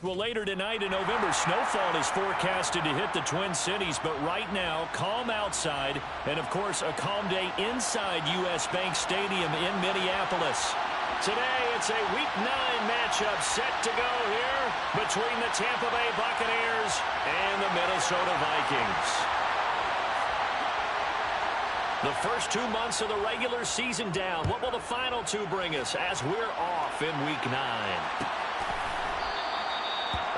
Well, later tonight in November, snowfall is forecasted to hit the Twin Cities, but right now, calm outside, and of course, a calm day inside U.S. Bank Stadium in Minneapolis. Today, it's a Week 9 matchup set to go here between the Tampa Bay Buccaneers and the Minnesota Vikings. The first 2 months of the regular season down. What will the final 2 bring us as we're off in Week 9?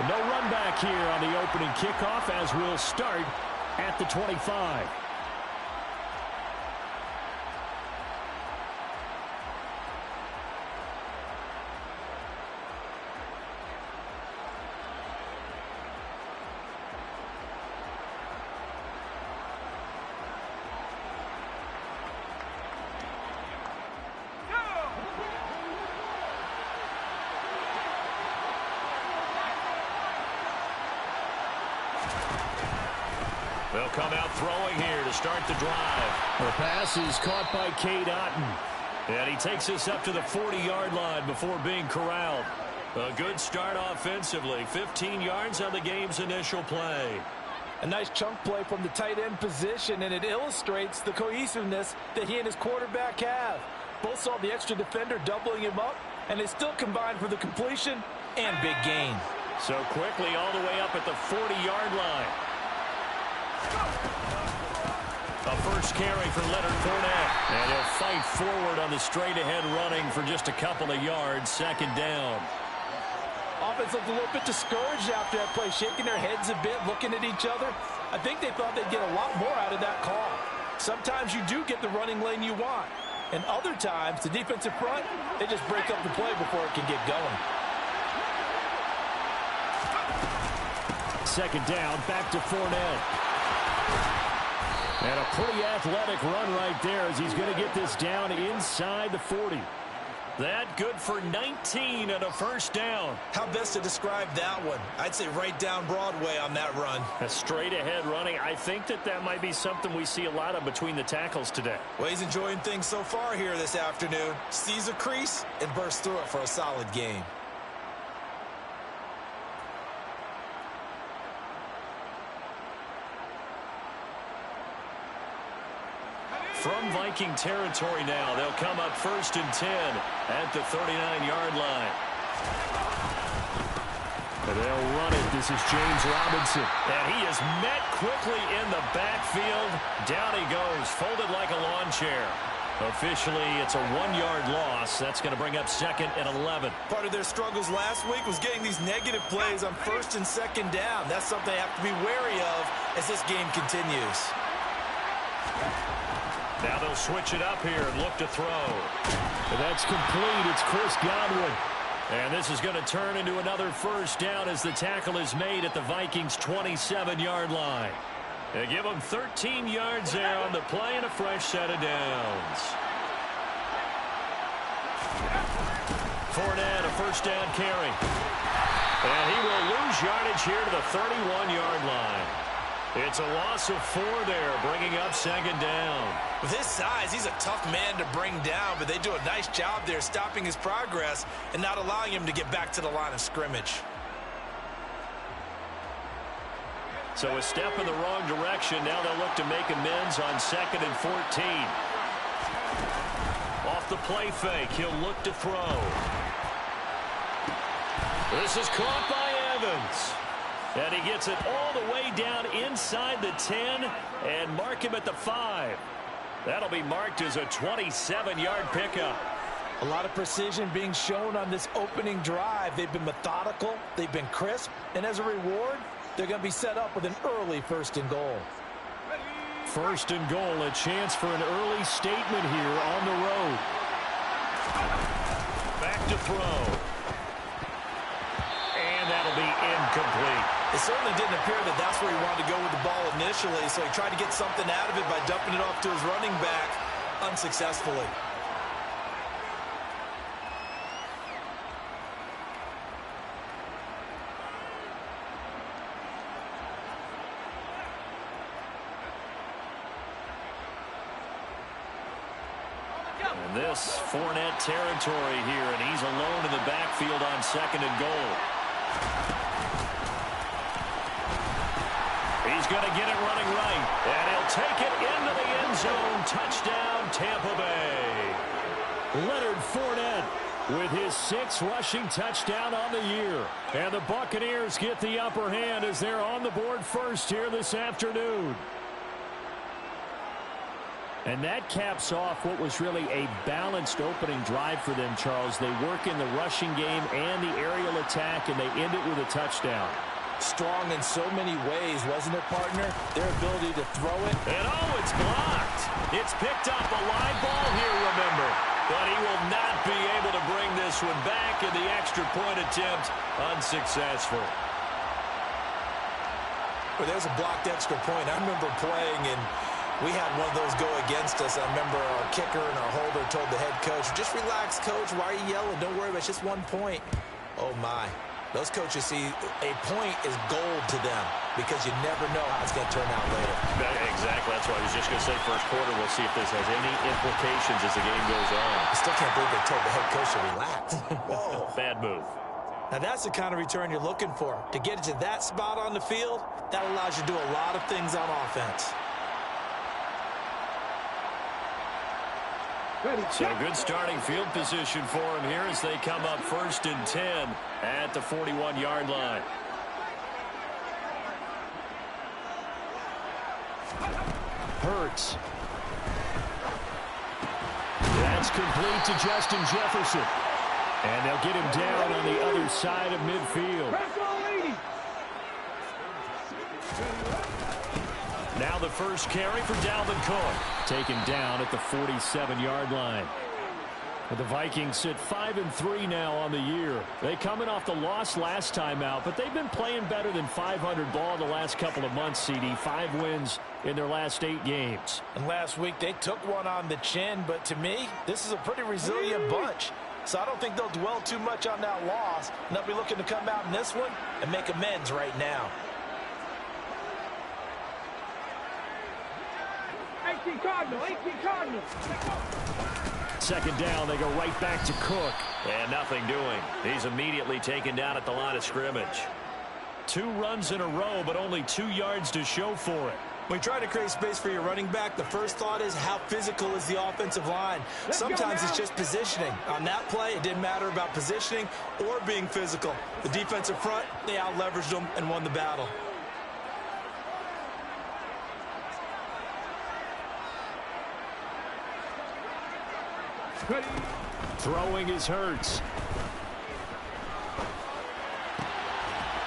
No run back here on the opening kickoff as we'll start at the 25. They'll come out throwing here to start the drive. The pass is caught by Cade Otton. And he takes us up to the 40-yard line before being corralled. A good start offensively. 15 yards on the game's initial play. A nice chunk play from the tight end position, and it illustrates the cohesiveness that he and his quarterback have. Both saw the extra defender doubling him up, and they still combined for the completion and big gain. So quickly all the way up at the 40-yard line. A first carry for Leonard Fournette. And he'll fight forward on the straight-ahead running for just a couple of yards. Second down. Offense looked a little bit discouraged after that play, shaking their heads a bit, looking at each other. I think they thought they'd get a lot more out of that call. Sometimes you do get the running lane you want. And other times, the defensive front, they just break up the play before it can get going. Second down, back to Fournette. And a pretty athletic run right there as he's going to get this down inside the 40. That good for 19 and a first down. How best to describe that one? I'd say right down Broadway on that run. A straight ahead running. I think that might be something we see a lot of between the tackles today. Well, he's enjoying things so far here this afternoon. Sees a crease and bursts through it for a solid gain. From Viking territory now, they'll come up 1st and 10 at the 39-yard line. And they'll run it. This is James Robinson. And he is met quickly in the backfield. Down he goes, folded like a lawn chair. Officially, it's a 1-yard loss. That's going to bring up 2nd and 11. Part of their struggles last week was getting these negative plays on 1st and 2nd down. That's something they have to be wary of as this game continues. Now they'll switch it up here and look to throw. And that's complete. It's Chris Godwin. And this is going to turn into another first down as the tackle is made at the Vikings' 27-yard line. They give them 13 yards there on the play and a fresh set of downs. Fournette, a first down carry. And he will lose yardage here to the 31-yard line. It's a loss of 4 there, bringing up 2nd down. With his size, he's a tough man to bring down, but they do a nice job there stopping his progress and not allowing him to get back to the line of scrimmage. So a step in the wrong direction. Now they'll look to make amends on 2nd and 14. Off the play fake, he'll look to throw. This is caught by Evans. And he gets it all the way down inside the 10 and mark him at the 5. That'll be marked as a 27-yard pickup. A lot of precision being shown on this opening drive. They've been methodical, they've been crisp, and as a reward, they're going to be set up with an early 1st and goal. 1st and goal, a chance for an early statement here on the road. Back to throw. And that'll be incomplete. It certainly didn't appear that that's where he wanted to go with the ball initially, so he tried to get something out of it by dumping it off to his running back unsuccessfully. And this Fournette territory here, and he's alone in the backfield on 2nd and goal. He's going to get it running right. And he'll take it into the end zone. Touchdown, Tampa Bay. Leonard Fournette with his 6th rushing touchdown on the year. And the Buccaneers get the upper hand as they're on the board first here this afternoon. And that caps off what was really a balanced opening drive for them, Charles. They work in the rushing game and the aerial attack, and they end it with a touchdown. Strong in so many ways, wasn't it, partner? Their ability to throw it. And it's blocked. It's picked up, a live ball here, remember. But he will not be able to bring this one back, and the extra point attempt unsuccessful. Well, there's a blocked extra point. I remember playing, and we had one of those go against us. I remember our kicker and our holder told the head coach, just relax, coach. Why are you yelling? Don't worry about it. It's just 1 point. Oh, my. Those coaches see a point is gold to them because you never know how it's going to turn out later. Exactly. That's what I was just going to say. First quarter, we'll see if this has any implications as the game goes on. I still can't believe they told the head coach to relax. Whoa. Bad move. Now, that's the kind of return you're looking for. To get it to that spot on the field, that allows you to do a lot of things on offense. So good starting field position for him here as they come up 1st and 10 at the 41-yard line. Hurts. That's complete to Justin Jefferson. And they'll get him down on the other side of midfield. Now the first carry for Dalvin Cook. Taken down at the 47-yard line. The Vikings sit 5-3 now on the year. They coming off the loss last time out, but they've been playing better than 500 ball the last couple of months, CD. 5 wins in their last 8 games. And last week they took one on the chin, but to me, this is a pretty resilient bunch. So I don't think they'll dwell too much on that loss. And they'll be looking to come out in this one and make amends right now. 18 Cardinal. Second down, they go right back to Cook. And nothing doing. He's immediately taken down at the line of scrimmage. 2 runs in a row, but only 2 yards to show for it. When you try to create space for your running back, the first thought is how physical is the offensive line. Sometimes it's just positioning. On that play, it didn't matter about positioning or being physical. The defensive front, they out-leveraged them and won the battle. Throwing is Hurts.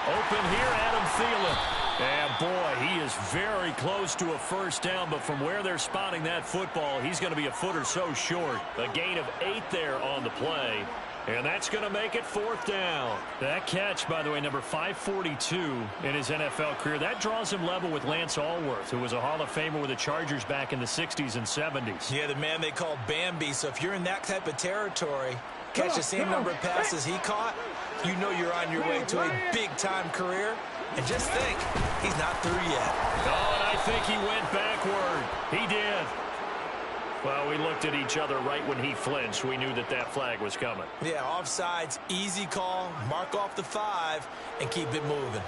Open here, Adam Thielen. And boy, he is very close to a first down, but from where they're spotting that football, he's going to be a foot or so short. A gain of 8 there on the play, and that's going to make it 4th down. That catch, by the way, number 542 in his NFL career, that draws him level with Lance Allworth, who was a Hall of Famer with the Chargers back in the 60s and 70s. Yeah, the man they call Bambi, so if you're in that type of territory, catch the same number of passes he caught, you know you're on your way to a big-time career. And just think, he's not through yet. Oh, and I think he went backward. He did. Well, we looked at each other right when he flinched. We knew that that flag was coming. Yeah, offsides, easy call, mark off the 5, and keep it moving.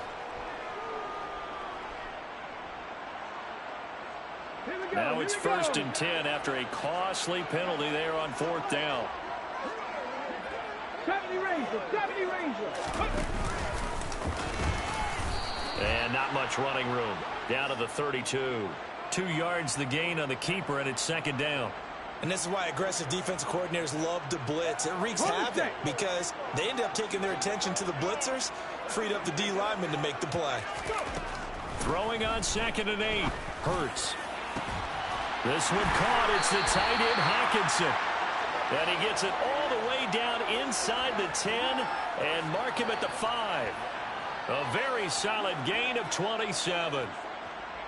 Now it's 1st and 10 after a costly penalty there on 4th down. 70 Ranger. And not much running room. Down to the 32. 2 yards the gain on the keeper, and it's 2nd down. And this is why aggressive defensive coordinators love to blitz. It wreaks havoc because they end up taking their attention to the blitzers, freed up the D lineman to make the play. Throwing on 2nd and 8. Hurts. This one caught. It's the tight end Hawkinson. And he gets it all the way down inside the 10 and mark him at the 5. A very solid gain of 27.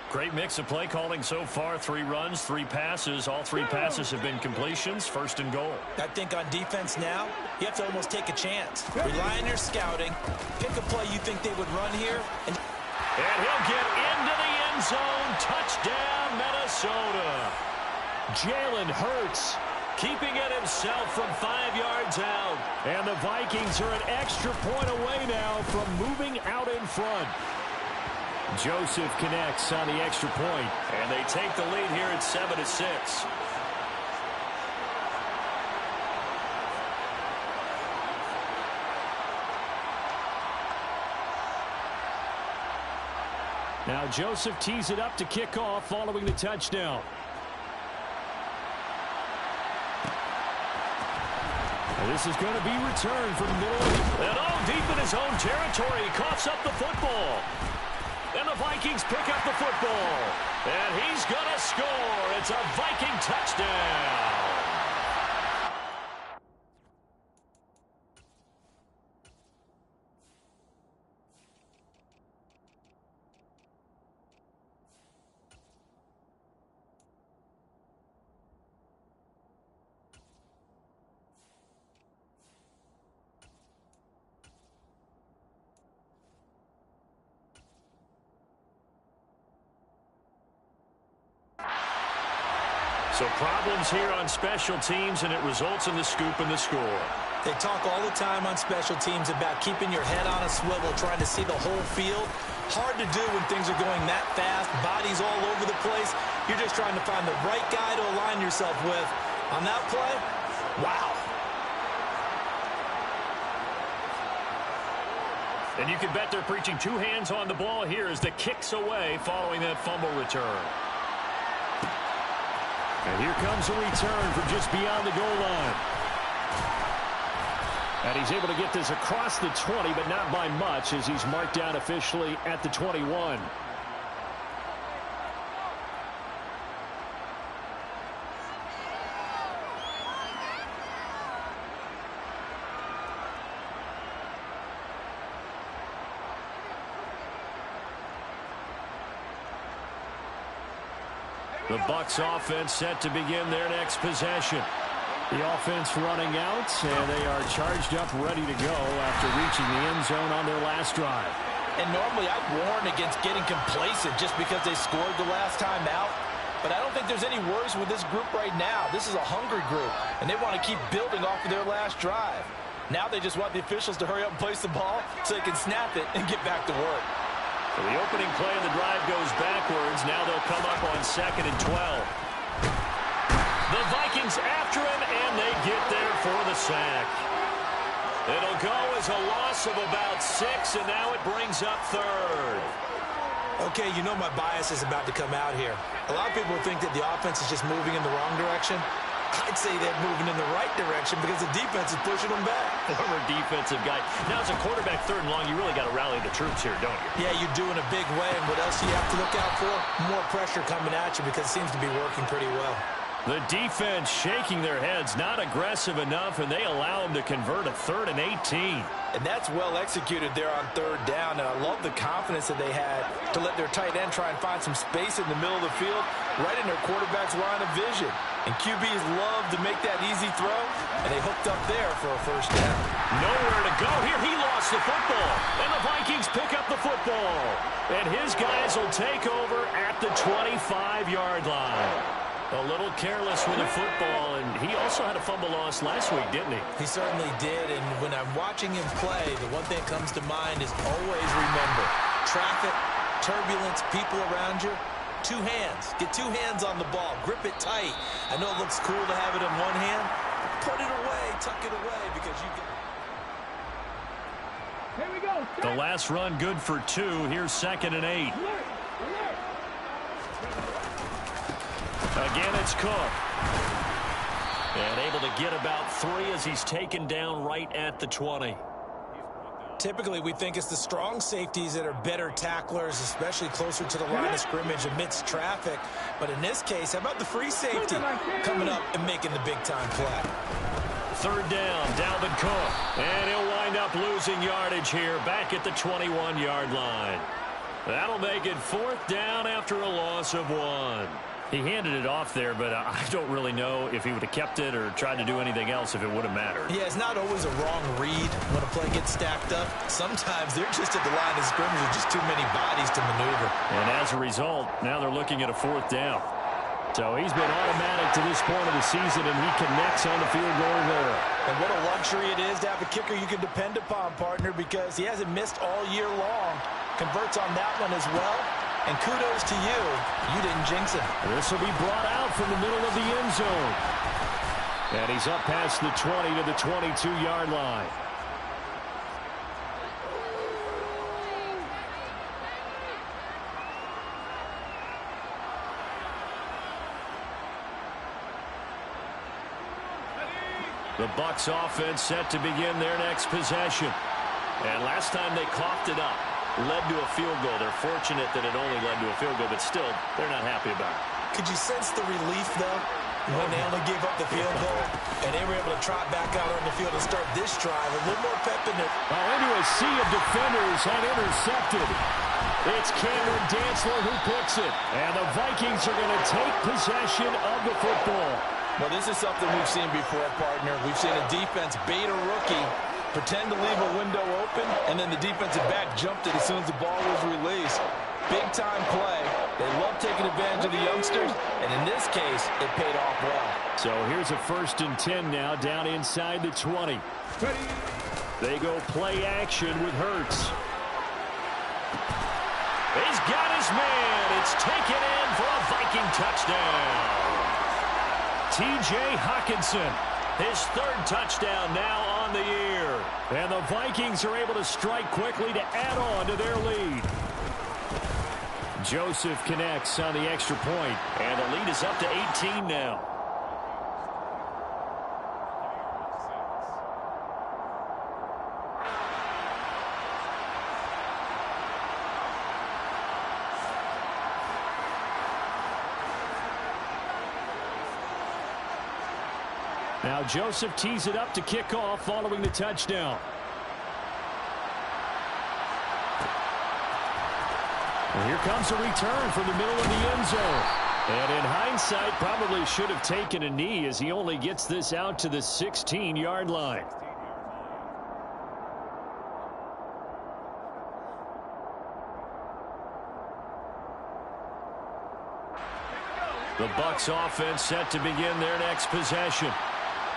Great mix of play calling so far. 3 runs, 3 passes. All 3 passes have been completions. 1st and goal. I think on defense now, you have to almost take a chance. Rely on your scouting. Pick a play you think they would run here. And he'll get into the end zone. Touchdown, Minnesota. Jalen Hurts keeping it himself from 5 yards out. And the Vikings are an extra point away now from moving out in front. Joseph connects on the extra point. And they take the lead here at 7-6. Now Joseph tees it up to kick off following the touchdown. And this is going to be returned from the middle. And all deep in his own territory. He coughs up the football. And the Vikings pick up the football. And he's going to score. It's a Viking touchdown. So problems here on special teams, and it results in the scoop and the score. They talk all the time on special teams about keeping your head on a swivel, trying to see the whole field. Hard to do when things are going that fast, bodies all over the place. You're just trying to find the right guy to align yourself with. On that play, wow. And you can bet they're preaching two hands on the ball here as the kick's away following that fumble return. And here comes a return from just beyond the goal line. And he's able to get this across the 20, but not by much as he's marked down officially at the 21. The Bucs offense set to begin their next possession. The offense running out, and they are charged up, ready to go after reaching the end zone on their last drive. And normally I'd warn against getting complacent just because they scored the last time out. But I don't think there's any worries with this group right now. This is a hungry group, and they want to keep building off of their last drive. Now they just want the officials to hurry up and place the ball so they can snap it and get back to work. So the opening play of the drive goes backwards. Now they'll come up on 2nd and 12. The Vikings after him, and they get there for the sack. It'll go as a loss of about 6, and now it brings up 3rd. Okay, you know my bias is about to come out here. A lot of people think that the offense is just moving in the wrong direction. I'd say they're moving in the right direction because the defense is pushing them back. Former defensive guy. Now, as a quarterback 3rd and long, you really got to rally the troops here, don't you? Yeah, you're doing a big way, and what else do you have to look out for? More pressure coming at you because it seems to be working pretty well. The defense shaking their heads, not aggressive enough, and they allow them to convert a 3rd and 18. And that's well executed there on 3rd down, and I love the confidence that they had to let their tight end try and find some space in the middle of the field, right in their quarterback's line of vision. And QBs love to make that easy throw, and they hooked up there for a 1st down. Nowhere to go here. He lost the football, and the Vikings pick up the football. And his guys will take over at the 25-yard line. A little careless with the football, and he also had a fumble loss last week, didn't he? He certainly did, and when I'm watching him play, the one thing that comes to mind is always remember, traffic, turbulence, people around you, 2 hands. Get 2 hands on the ball. Grip it tight. I know it looks cool to have it in one hand. Put it away, tuck it away, because you can... Here we go. The last run good for 2. Here's 2nd and 8. Again, it's Cook. And able to get about 3 as he's taken down right at the 20. Typically, we think it's the strong safeties that are better tacklers, especially closer to the line of scrimmage amidst traffic. But in this case, how about the free safety coming up and making the big-time play? 3rd down, Dalvin Cook. And he'll wind up losing yardage here back at the 21-yard line. That'll make it 4th down after a loss of 1. He handed it off there, but I don't really know if he would have kept it or tried to do anything else if it would have mattered. Yeah, it's not always a wrong read when a play gets stacked up. Sometimes they're just at the line of scrimmage with just too many bodies to maneuver. And as a result, now they're looking at a 4th down. So he's been automatic to this point of the season, and he connects on the field goal there. And what a luxury it is to have a kicker you can depend upon, partner, because he hasn't missed all year long. converts on that one as well. And kudos to you. You didn't jinx it. This will be brought out from the middle of the end zone. And he's up past the 20 to the 22-yard line. The Bucs offense set to begin their next possession. And last time they coughed it up, led to a field goal. They're fortunate that it only led to a field goal, but still, they're not happy about it. Could you sense the relief, though, when they only gave up the field goal and they were able to trot back out on the field and start this drive? A little more pep in it. Well, into a sea of defenders and intercepted. It's Cameron Dantzler who picks it. And the Vikings are going to take possession of the football. Well, this is something we've seen before, partner. We've seen a defense bait a rookie, pretend to leave a window open, and then the defensive back jumped it as soon as the ball was released. Big-time play. They love taking advantage of the youngsters, and in this case, it paid off well. So here's a 1st and 10 now, down inside the 20. They go play action with Hurts. He's got his man. It's taken in for a Viking touchdown. T.J. Hockenson, his 3rd touchdown now on the year. And the Vikings are able to strike quickly to add on to their lead. Joseph connects on the extra point, and the lead is up to 18 now. Now Joseph tees it up to kick off following the touchdown. And here comes a return from the middle of the end zone. And in hindsight, probably should have taken a knee as he only gets this out to the 16-yard line. The Bucs offense set to begin their next possession.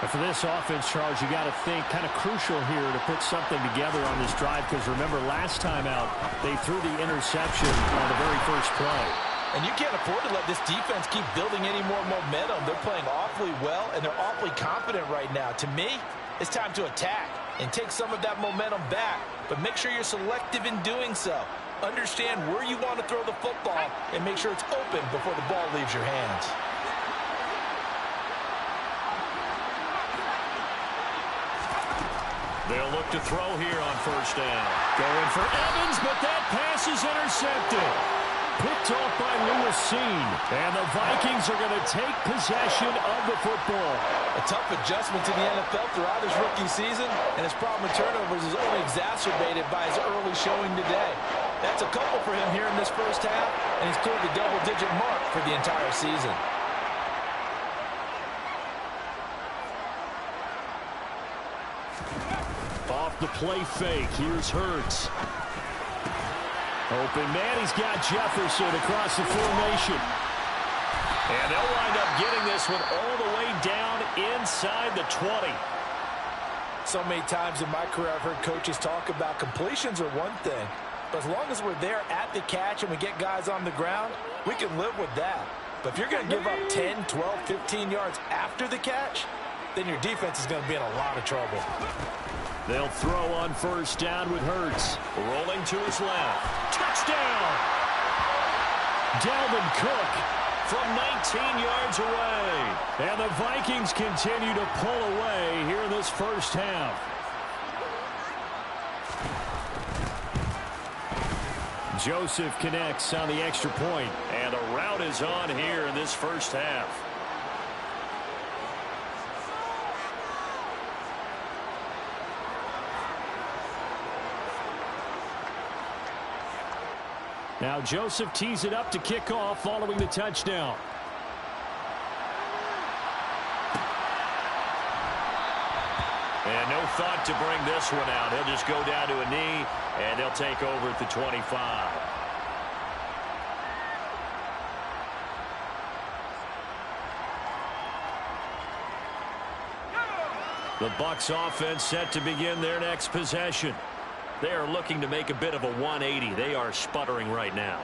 And for this offense, Charles, you got to think kind of crucial here to put something together on this drive, because remember last time out they threw the interception on the very first play. And you can't afford to let this defense keep building any more momentum. They're playing awfully well, and they're awfully confident right now. To me, it's time to attack and take some of that momentum back, but make sure you're selective in doing so. Understand where you want to throw the football and make sure it's open before the ball leaves your hands. They'll look to throw here on 1st down. Going for Evans, but that pass is intercepted. Picked off by Lewis Seen. And the Vikings are going to take possession of the football. A tough adjustment to the NFL throughout his rookie season, and his problem with turnovers is only exacerbated by his early showing today. That's a couple for him here in this first half, and he's cleared the double-digit mark for the entire season. Off the play fake, here's Hurts. Open man, he's got Jefferson across the formation. And they'll wind up getting this one all the way down inside the 20. So many times in my career I've heard coaches talk about completions are one thing, but as long as we're there at the catch and we get guys on the ground, we can live with that. But if you're going to give up 10, 12, 15 yards after the catch, then your defense is going to be in a lot of trouble. They'll throw on 1st down with Hurts. Rolling to his left. Touchdown! Dalvin Cook from 19 yards away. And the Vikings continue to pull away here in this first half. Joseph connects on the extra point. And a rout is on here in this first half. Now Joseph tees it up to kick off following the touchdown. And no thought to bring this one out. He'll just go down to a knee, and they'll take over at the 25. The Bucs offense set to begin their next possession. They are looking to make a bit of a 180. They are sputtering right now.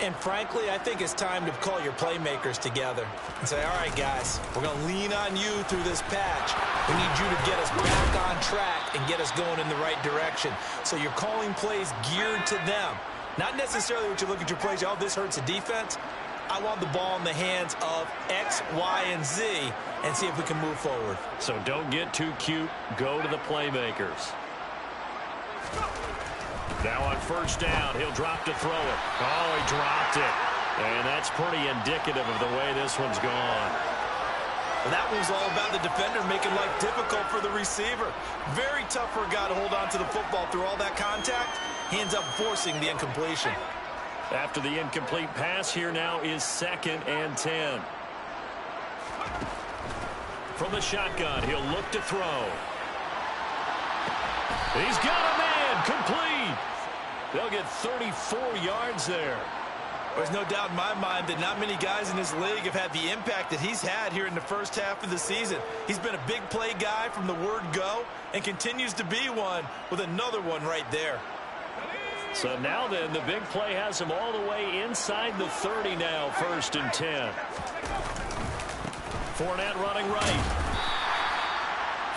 And frankly, I think it's time to call your playmakers together and say, all right, guys, we're going to lean on you through this patch. We need you to get us back on track and get us going in the right direction. So you're calling plays geared to them. Not necessarily what you look at your plays, oh, this hurts the defense. I want the ball in the hands of X, Y, and Z and see if we can move forward. So don't get too cute. Go to the playmakers. Now on first down, he'll drop to throw it. Oh, he dropped it. And that's pretty indicative of the way this one's gone. Well, that was all about the defender making life difficult for the receiver. Very tough for a guy to hold on to the football through all that contact. He ends up forcing the incompletion. After the incomplete pass, here now is 2nd and 10. From the shotgun, he'll look to throw. He's got a man, complete. They'll get 34 yards there. There's no doubt in my mind that not many guys in this league have had the impact that he's had here in the first half of the season. He's been a big play guy from the word go and continues to be one with another one right there. So now then, the big play has him all the way inside the 30 now, 1st and 10. Fournette running right.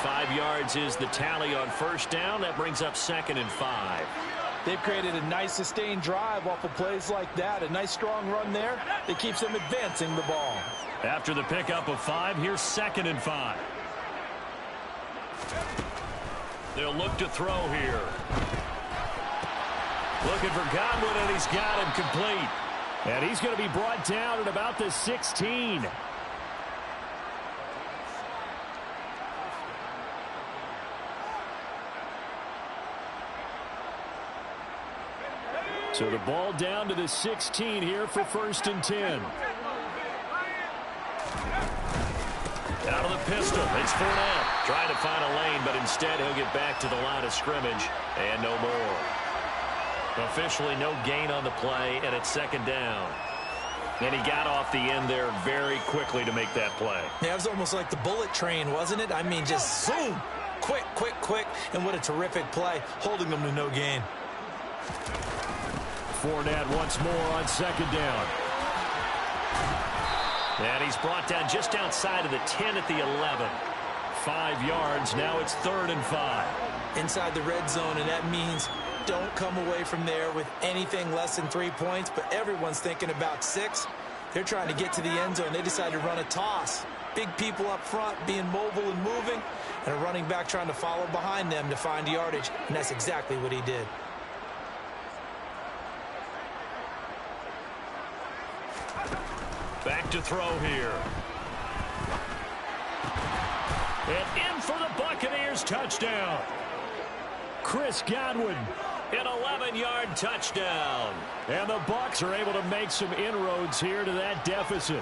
5 yards is the tally on first down. That brings up 2nd and 5. They've created a nice sustained drive off of plays like that. A nice strong run there that keeps them advancing the ball. After the pickup of 5, here's 2nd and 5. They'll look to throw here. Looking for Godwin, and he's got him complete. And he's going to be brought down at about the 16. So the ball down to the 16 here for 1st and 10. Out of the pistol, it's Fournette. Trying to find a lane, but instead he'll get back to the line of scrimmage, and no more. Officially no gain on the play, and it's 2nd down. And he got off the end there very quickly to make that play. Yeah, it was almost like the bullet train, wasn't it? I mean, just zoom, quick, quick, quick, and what a terrific play, holding them to no gain. Fournette once more on 2nd down. And he's brought down just outside of the 10 at the 11. 5 yards, now it's 3rd and 5. Inside the red zone, and that means don't come away from there with anything less than 3 points, but everyone's thinking about 6. They're trying to get to the end zone. They decide to run a toss. Big people up front being mobile and moving, and a running back trying to follow behind them to find yardage, and that's exactly what he did. Back to throw here. And in for the Buccaneers touchdown. Chris Godwin, an 11-yard touchdown. And the Bucs are able to make some inroads here to that deficit.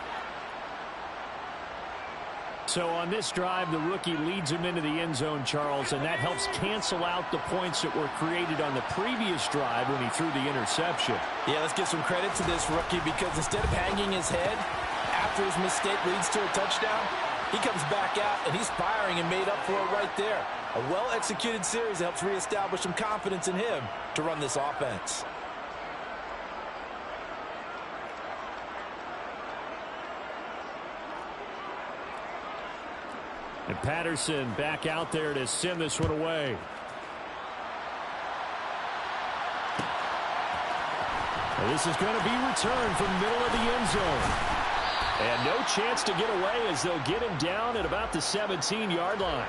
So on this drive, the rookie leads him into the end zone, Charles, and that helps cancel out the points that were created on the previous drive when he threw the interception. Yeah, let's give some credit to this rookie, because instead of hanging his head after his mistake leads to a touchdown, he comes back out and he's firing and made up for it right there. A well-executed series helps reestablish some confidence in him to run this offense. And Patterson back out there to send this one away. Well, this is going to be returned from middle of the end zone. And no chance to get away as they'll get him down at about the 17-yard line.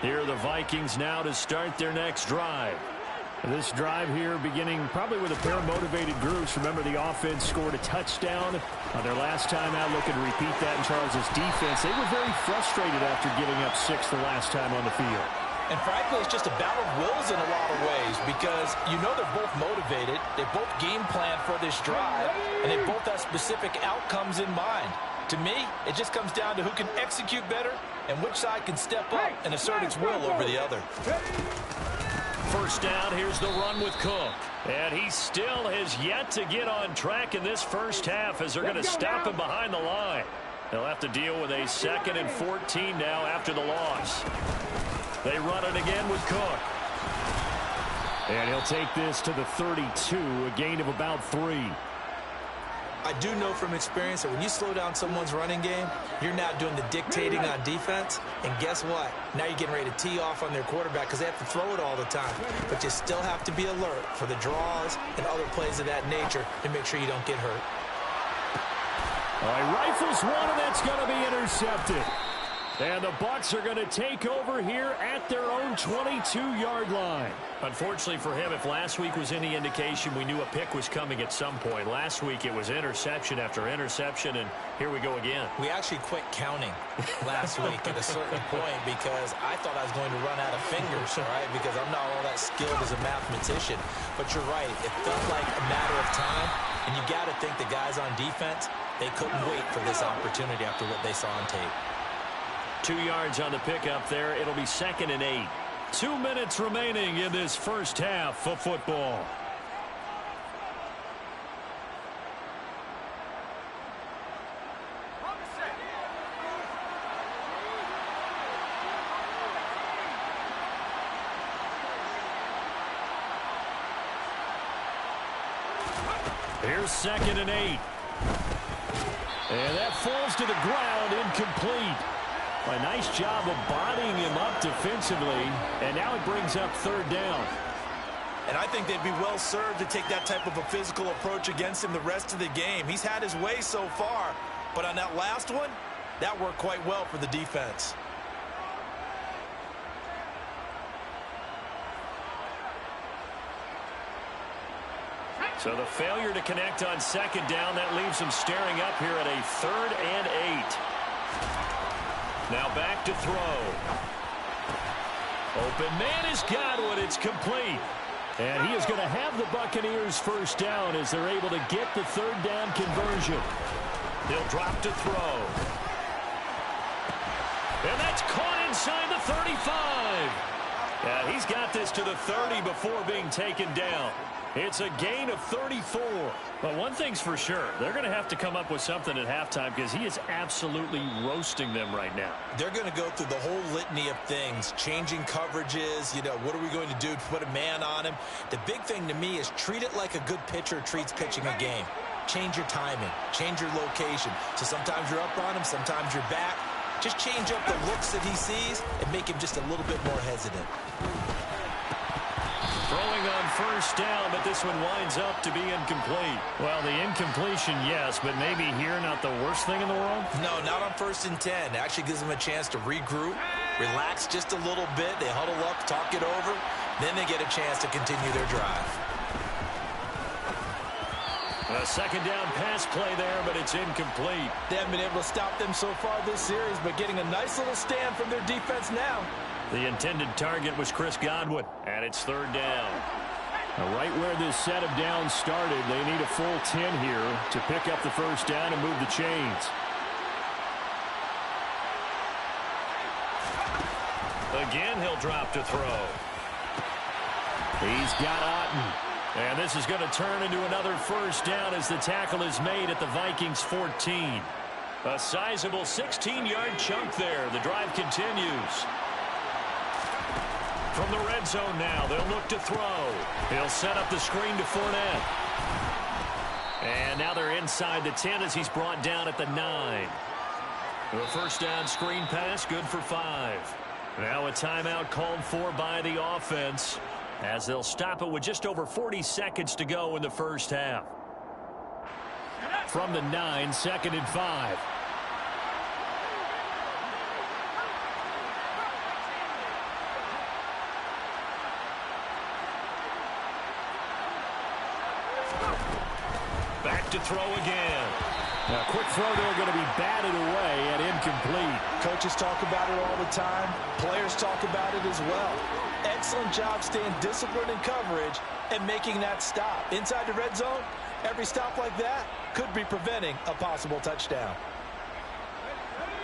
Here are the Vikings now to start their next drive. This drive here beginning probably with a pair of motivated groups. Remember, the offense scored a touchdown on their last time out. Looking to repeat that in Charles's defense. They were very frustrated after giving up 6 the last time on the field. And frankly, it's just a battle of wills in a lot of ways, because you know they're both motivated. They both game plan for this drive, and they both have specific outcomes in mind. To me, it just comes down to who can execute better and which side can step up and assert its will over the other. First down, here's the run with Cook. And he still has yet to get on track in this first half as they're going to stop him behind the line. They'll have to deal with a 2nd and 14 now after the loss. They run it again with Cook. And he'll take this to the 32, a gain of about 3. I do know from experience that when you slow down someone's running game, you're now doing the dictating on defense. And guess what? Now you're getting ready to tee off on their quarterback because they have to throw it all the time. But you still have to be alert for the draws and other plays of that nature to make sure you don't get hurt. All right, rifles one, and that's going to be intercepted. And the Bucs are going to take over here at their own 22-yard line. Unfortunately for him, if last week was any indication, we knew a pick was coming at some point. Last week it was interception after interception, and here we go again. We actually quit counting last week at a certain point because I thought I was going to run out of fingers, right? Because I'm not all that skilled as a mathematician. But you're right. It felt like a matter of time, and you got to think the guys on defense, they couldn't wait for this opportunity after what they saw on tape. 2 yards on the pickup there. It'll be 2nd and 8. 2 minutes remaining in this first half of football. Here's 2nd and 8. And that falls to the ground, incomplete. A nice job of bodying him up defensively, and now it brings up 3rd down. And I think they'd be well served to take that type of a physical approach against him the rest of the game. He's had his way so far, but on that last one, that worked quite well for the defense. So the failure to connect on 2nd down, that leaves them staring up here at a 3rd and 8. Now back to throw. Open man is Godwin. It's complete. And he is going to have the Buccaneers first down as they're able to get the 3rd down conversion. He'll drop to throw. And that's caught inside the 35. And he's got this to the 30 before being taken down. It's a gain of 34. But one thing's for sure, they're going to have to come up with something at halftime because he is absolutely roasting them right now. They're going to go through the whole litany of things, changing coverages, what are we going to do to put a man on him? The big thing to me is treat it like a good pitcher treats pitching a game. Change your timing, change your location. So sometimes you're up on him, sometimes you're back. Just change up the looks that he sees and make him just a little bit more hesitant. Throwing on first down, but this one winds up to be incomplete. Well, the incompletion, yes, but maybe here not the worst thing in the world? No, not on 1st and 10. It actually gives them a chance to regroup, relax just a little bit. They huddle up, talk it over. Then they get a chance to continue their drive. A 2nd down pass play there, but it's incomplete. They haven't been able to stop them so far this series, but getting a nice little stand from their defense now. The intended target was Chris Godwin, and it's 3rd down. Now, right where this set of downs started, they need a full 10 here to pick up the first down and move the chains. Again, he'll drop to throw. He's got Otten. And this is going to turn into another first down as the tackle is made at the Vikings 14. A sizable 16-yard chunk there. The drive continues. From the red zone now, they'll look to throw. He'll set up the screen to Fournette. And now they're inside the 10 as he's brought down at the 9. The first down screen pass, good for 5. Now a timeout called for by the offense as they'll stop it with just over 40 seconds to go in the first half. From the 9, 2nd and 5. Back to throw again. A quick throw there going to be batted away and incomplete. Coaches talk about it all the time. Players talk about it as well. Excellent job staying disciplined in coverage and making that stop. Inside the red zone, every stop like that could be preventing a possible touchdown.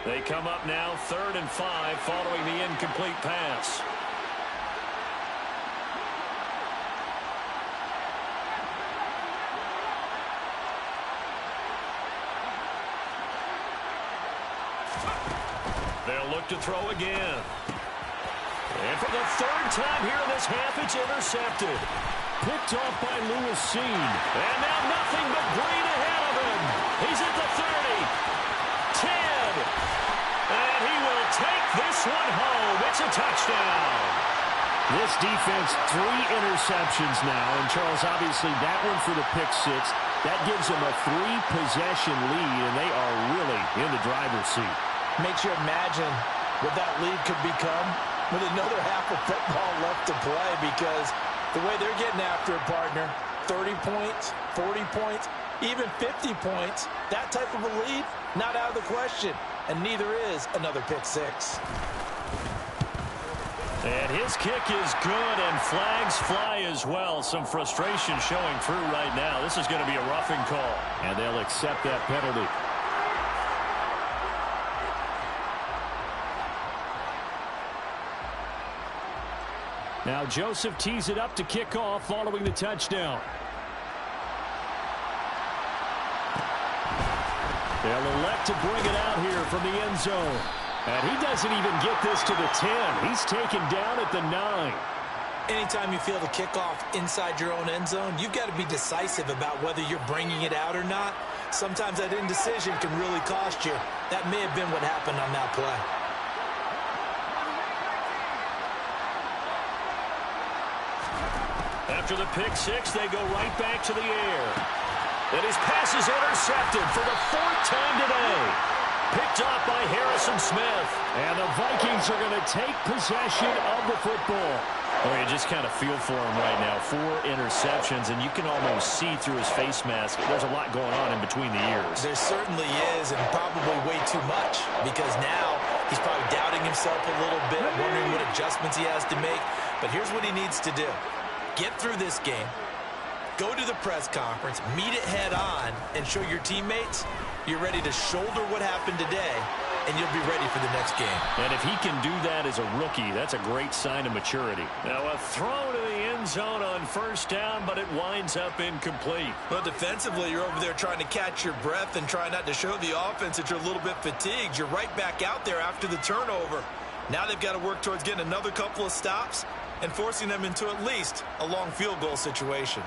They come up now 3rd and 5 following the incomplete pass. They'll look to throw again. And for the third time here in this half, it's intercepted. Picked off by Lewis Seen. And now nothing but green ahead of him. He's at the 30. 10. And he will take this one home. It's a touchdown. This defense, 3 interceptions now. And, Charles, obviously that one for the pick 6. That gives them a 3-possession lead, and they are really in the driver's seat. Makes you imagine what that lead could become with another half of football left to play, because the way they're getting after it, partner, 30 points, 40 points, even 50 points, that type of a lead, not out of the question. And neither is another pick 6. And his kick is good, and flags fly as well. Some frustration showing through right now. This is going to be a roughing call. And they'll accept that penalty. Now Joseph tees it up to kick off following the touchdown. They'll elect to bring it out here from the end zone. And he doesn't even get this to the 10. He's taken down at the 9. Anytime you feel the kickoff inside your own end zone, you've got to be decisive about whether you're bringing it out or not. Sometimes that indecision can really cost you. That may have been what happened on that play. After the pick 6, they go right back to the air. And his pass is intercepted for the 4th time today. Picked off by Harrison Smith. And the Vikings are going to take possession of the football. Oh, you just kind of feel for him right now. 4 interceptions, and you can almost see through his face mask. There's a lot going on in between the ears. There certainly is, and probably way too much, because now he's probably doubting himself a little bit, wondering what adjustments he has to make. But here's what he needs to do. Get through this game, go to the press conference, meet it head on, and show your teammates you're ready to shoulder what happened today, and you'll be ready for the next game. And if he can do that as a rookie, that's a great sign of maturity. Now a throw to the end zone on 1st down, but it winds up incomplete. Well, defensively, you're over there trying to catch your breath and try not to show the offense that you're a little bit fatigued. You're right back out there after the turnover. Now they've got to work towards getting another couple of stops and forcing them into at least a long field goal situation.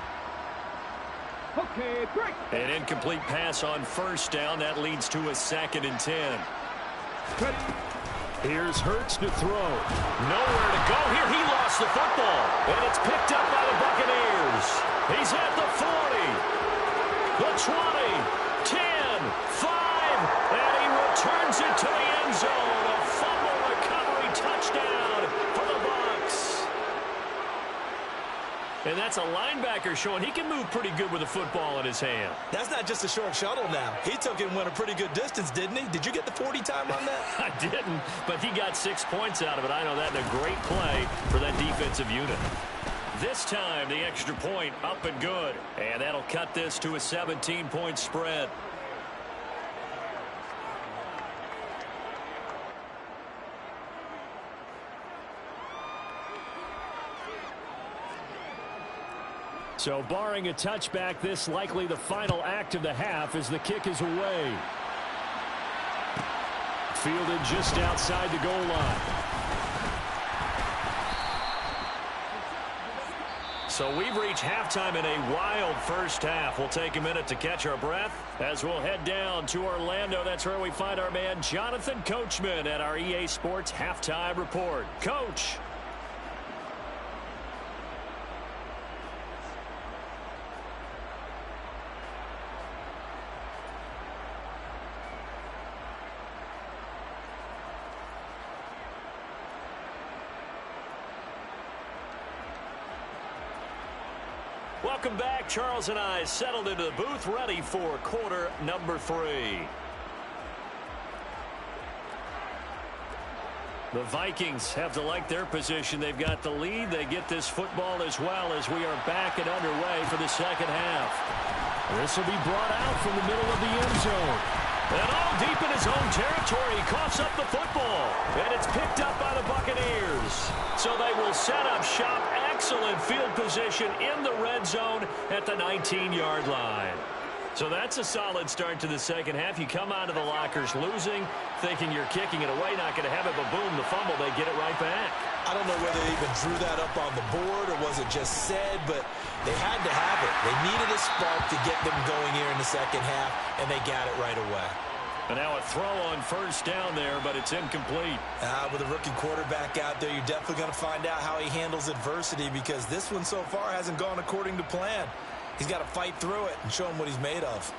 Okay, break. An incomplete pass on 1st down. That leads to a 2nd and 10. Here's Hurts to throw. Nowhere to go here. He lost the football. And it's picked up by the Buccaneers. He's at the 40. The 20. 10. 5. And he returns it to the end zone. A fumble recovery touchdown for the Bucs. And that's a linebacker showing he can move pretty good with a football in his hand. That's not just a short shuttle now. He took it and went a pretty good distance, didn't he? Did you get the 40 time on that? I didn't, but he got 6 points out of it. I know that, and a great play for that defensive unit. This time, the extra point up and good. And that'll cut this to a 17-point spread. So barring a touchback, this likely the final act of the half as the kick is away. Fielded just outside the goal line. So we've reached halftime in a wild 1st half. We'll take a minute to catch our breath as we'll head down to Orlando. That's where we find our man Jonathan Coachman at our EA Sports Halftime Report. Coach. Welcome back. Charles and I settled into the booth, ready for quarter number 3. The Vikings have to like their position. They've got the lead. They get this football as well as we are back and underway for the 2nd half. This will be brought out from the middle of the end zone. And all deep in his own territory, he coughs up the football. And it's picked up by the Buccaneers. So they will set up shop. Excellent field position in the red zone at the 19-yard line. So that's a solid start to the second half. You come out of the lockers losing, thinking you're kicking it away, not going to have it, but boom, the fumble, they get it right back. I don't know whether they even drew that up on the board or was it just said, but they had to have it. They needed a spark to get them going here in the second half, and they got it right away. And now a throw on first down there, but it's incomplete. With a rookie quarterback out there, you're definitely going to find out how he handles adversity, because this one so far hasn't gone according to plan. He's got to fight through it and show him what he's made of.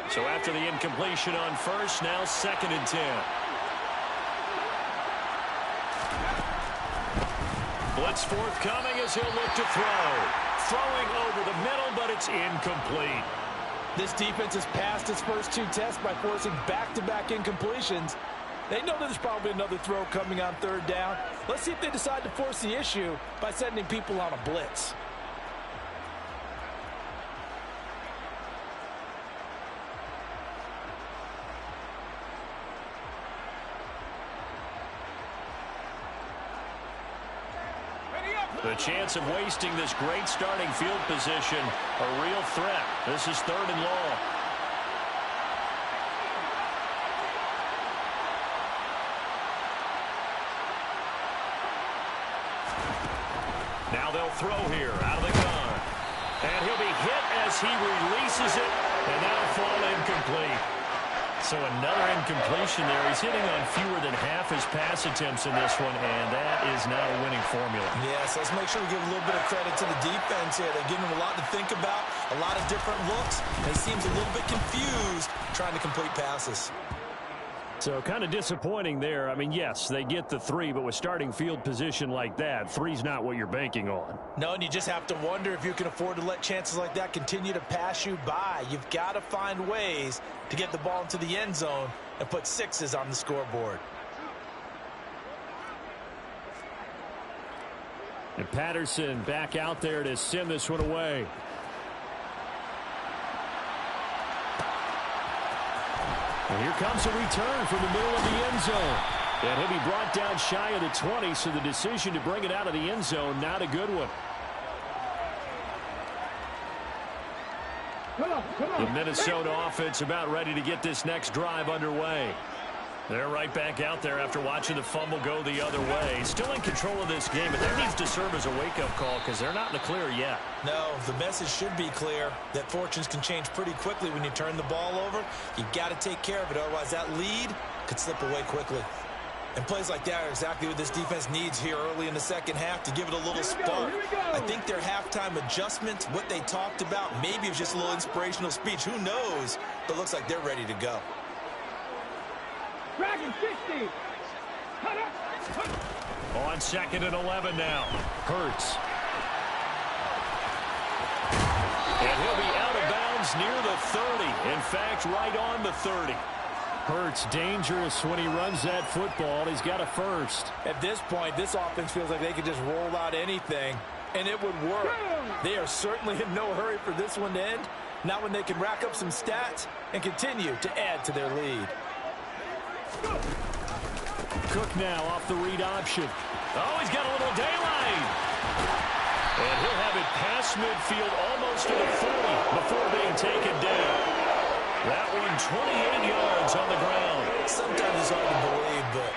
So after the incompletion on first, now 2nd and 10. Blitz forthcoming as he'll look to throw. Throwing over the middle, but it's incomplete. This defense has passed its first 2 tests by forcing back-to-back incompletions. They know there's probably another throw coming on 3rd down. Let's see if they decide to force the issue by sending people on a blitz. The chance of wasting this great starting field position, a real threat. This is 3rd and long. Now they'll throw here out of the gun. And he'll be hit as he releases it, and that'll fall incomplete. So another incompletion there. He's hitting on fewer than half his pass attempts in this one, and that is not a winning formula. Yes, let's make sure we give a little bit of credit to the defense here. They're giving him a lot to think about, a lot of different looks, and he seems a little bit confused trying to complete passes. So kind of disappointing there. I mean, yes, they get the 3, but with starting field position like that, 3's not what you're banking on. No, and you just have to wonder if you can afford to let chances like that continue to pass you by. You've got to find ways to get the ball into the end zone and put 6s on the scoreboard. And Patterson back out there to send this one away. And here comes a return from the middle of the end zone. And he'll be brought down shy of the 20, so the decision to bring it out of the end zone, not a good one. The Minnesota offense about ready to get this next drive underway. They're right back out there after watching the fumble go the other way. Still in control of this game, but that needs to serve as a wake-up call because they're not in the clear yet. No, the message should be clear that fortunes can change pretty quickly when you turn the ball over. You've got to take care of it, otherwise that lead could slip away quickly. And plays like that are exactly what this defense needs here early in the second half to give it a little spark. I think their halftime adjustments, what they talked about, maybe it was just a little inspirational speech. Who knows? But it looks like they're ready to go. Dragon 60. On 2nd and 11 now. Hurts. And he'll be out of bounds near the 30. In fact, right on the 30. Hurts dangerous when he runs that football. He's got a first. At this point, this offense feels like they could just roll out anything, and it would work. They are certainly in no hurry for this one to end. Not when they can rack up some stats and continue to add to their lead. Cook now off the read option. Oh, he's got a little daylight. And he'll have it past midfield almost to the 30 before being taken down. That one 28 yards on the ground. Sometimes it's hard to believe, but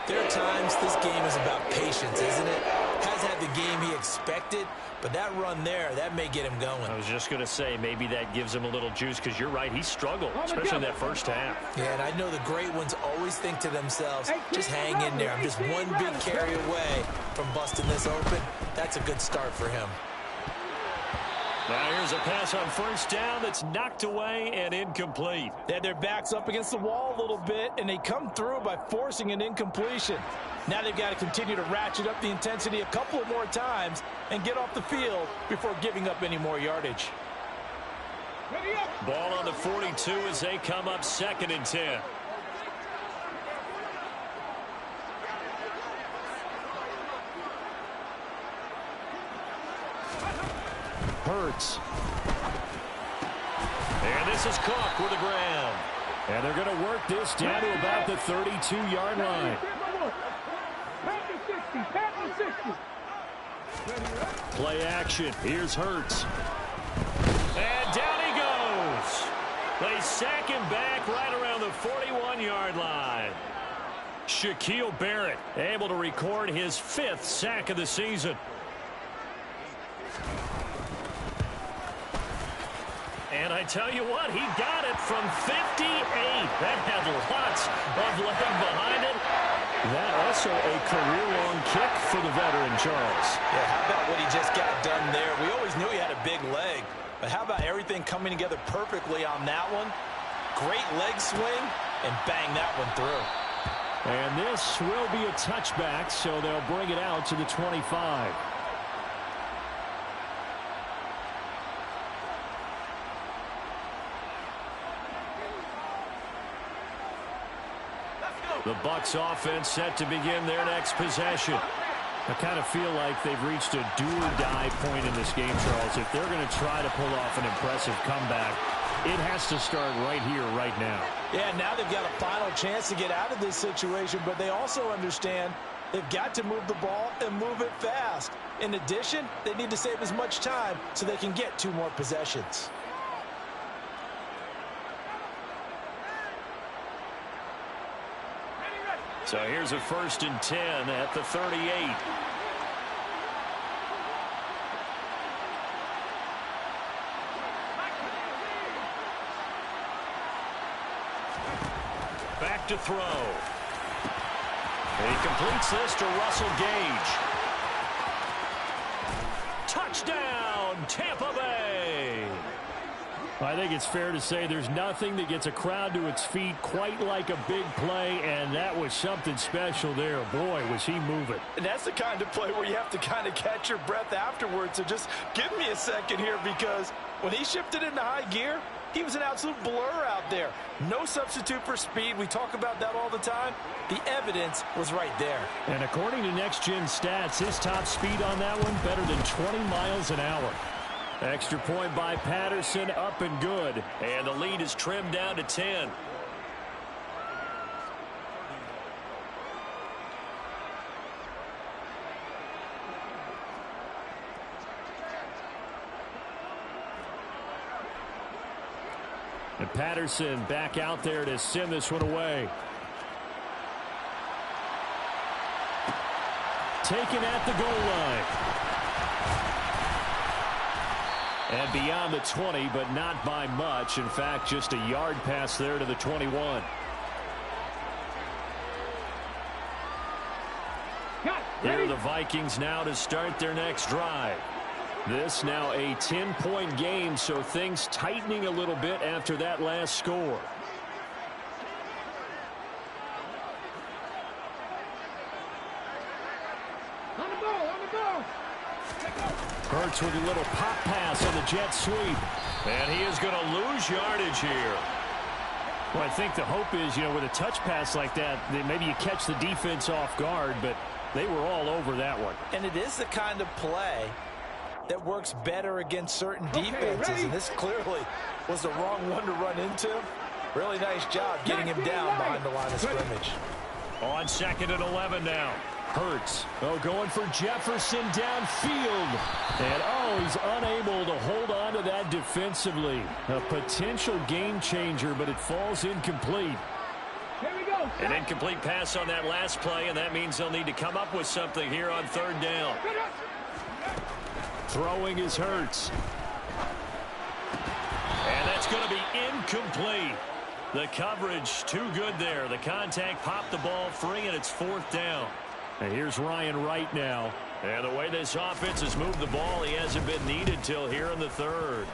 there are times this game is about patience, isn't it? Has had the game he expected, but that run there, that may get him going. I was just going to say, maybe that gives him a little juice, because you're right, he struggled, especially in that first half. Yeah, and I know the great ones always think to themselves, just hang in there. I'm just one big carry away from busting this open. That's a good start for him. Now here's a pass on first down that's knocked away and incomplete. They had their backs up against the wall a little bit, and they come through by forcing an incompletion. Now they've got to continue to ratchet up the intensity a couple of more times and get off the field before giving up any more yardage. Ball on the 42 as they come up 2nd and 10. Hurts. And this is Cook with the ground. And they're going to work this down to about the 32-yard line. Play action. Here's Hurts. And down he goes. They sack him back right around the 41-yard line. Shaquille Barrett able to record his 5th sack of the season. And I tell you what, he got it from 58. That had lots of leg behind it. That also a career-long kick for the veteran, Charles. Yeah, how about what he just got done there? We always knew he had a big leg, but how about everything coming together perfectly on that one? Great leg swing, and bang that one through. And this will be a touchback, so they'll bring it out to the 25. The Bucs offense set to begin their next possession. I kind of feel like they've reached a do-or-die point in this game, Charles. If they're going to try to pull off an impressive comeback, it has to start right here, right now. Yeah, now they've got a final chance to get out of this situation, but they also understand they've got to move the ball and move it fast. In addition, they need to save as much time so they can get 2 more possessions. So here's a 1st and 10 at the 38. Back to throw. And he completes this to Russell Gage. Touchdown, Tampa Bay. I think it's fair to say there's nothing that gets a crowd to its feet quite like a big play, and that was something special there. Boy, was he moving. And that's the kind of play where you have to kind of catch your breath afterwards. So just give me a second here, because when he shifted into high gear, he was an absolute blur out there. No substitute for speed. We talk about that all the time. The evidence was right there. And according to Next Gen Stats, his top speed on that one better than 20 miles an hour. Extra point by Patterson, up and good. And the lead is trimmed down to 10. And Patterson back out there to send this one away. Taken at the goal line. And beyond the 20, but not by much. In fact, just a yard pass there to the 21. Here are the Vikings now to start their next drive. This now a 10-point game, so things tightening a little bit after that last score. On the ball, on the ball. Hurts with a little pop pass on the jet sweep. And he is going to lose yardage here. Well, I think the hope is, with a touch pass like that, maybe you catch the defense off guard, but they were all over that one. And it is the kind of play that works better against certain defenses. And this clearly was the wrong one to run into. Really nice job getting him down behind the line of scrimmage. On 2nd and 11 now. Hurts. Going for Jefferson downfield. And, he's unable to hold on to that defensively. A potential game changer, but it falls incomplete. Here we go. An incomplete pass on that last play, and that means they'll need to come up with something here on 3rd down. Throwing is Hurts. And that's going to be incomplete. The coverage too good there. The contact popped the ball free, and it's 4th down. And here's Ryan Wright now. And the way this offense has moved the ball, he hasn't been needed till here in the 3rd.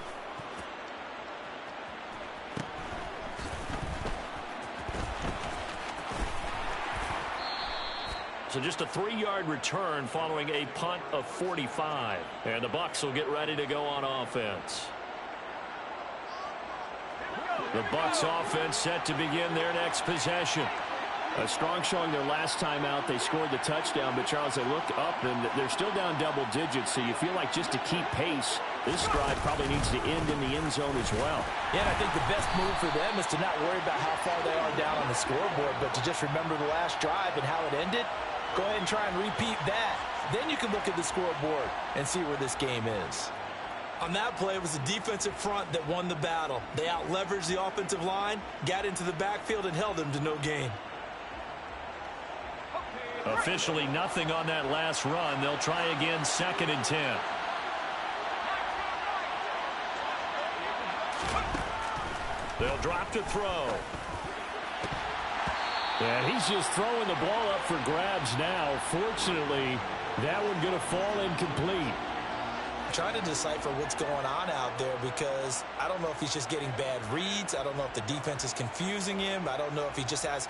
So just a 3-yard return following a punt of 45. And the Bucs will get ready to go on offense. The Bucs offense set to begin their next possession. A strong showing their last time out. They scored the touchdown, but Charles, they looked up and they're still down double digits. So you feel like just to keep pace, this drive probably needs to end in the end zone as well. Yeah, and I think the best move for them is to not worry about how far they are down on the scoreboard, but to just remember the last drive and how it ended. Go ahead and try and repeat that. Then you can look at the scoreboard and see where this game is. On that play, it was the defensive front that won the battle. They out-leveraged the offensive line, got into the backfield, and held them to no gain. Officially nothing on that last run. They'll try again, 2nd and 10. They'll drop to throw. And he's just throwing the ball up for grabs now. Fortunately, that one going to fall incomplete. Trying to decipher what's going on out there because I don't know if he's just getting bad reads. I don't know if the defense is confusing him. I don't know if he just has,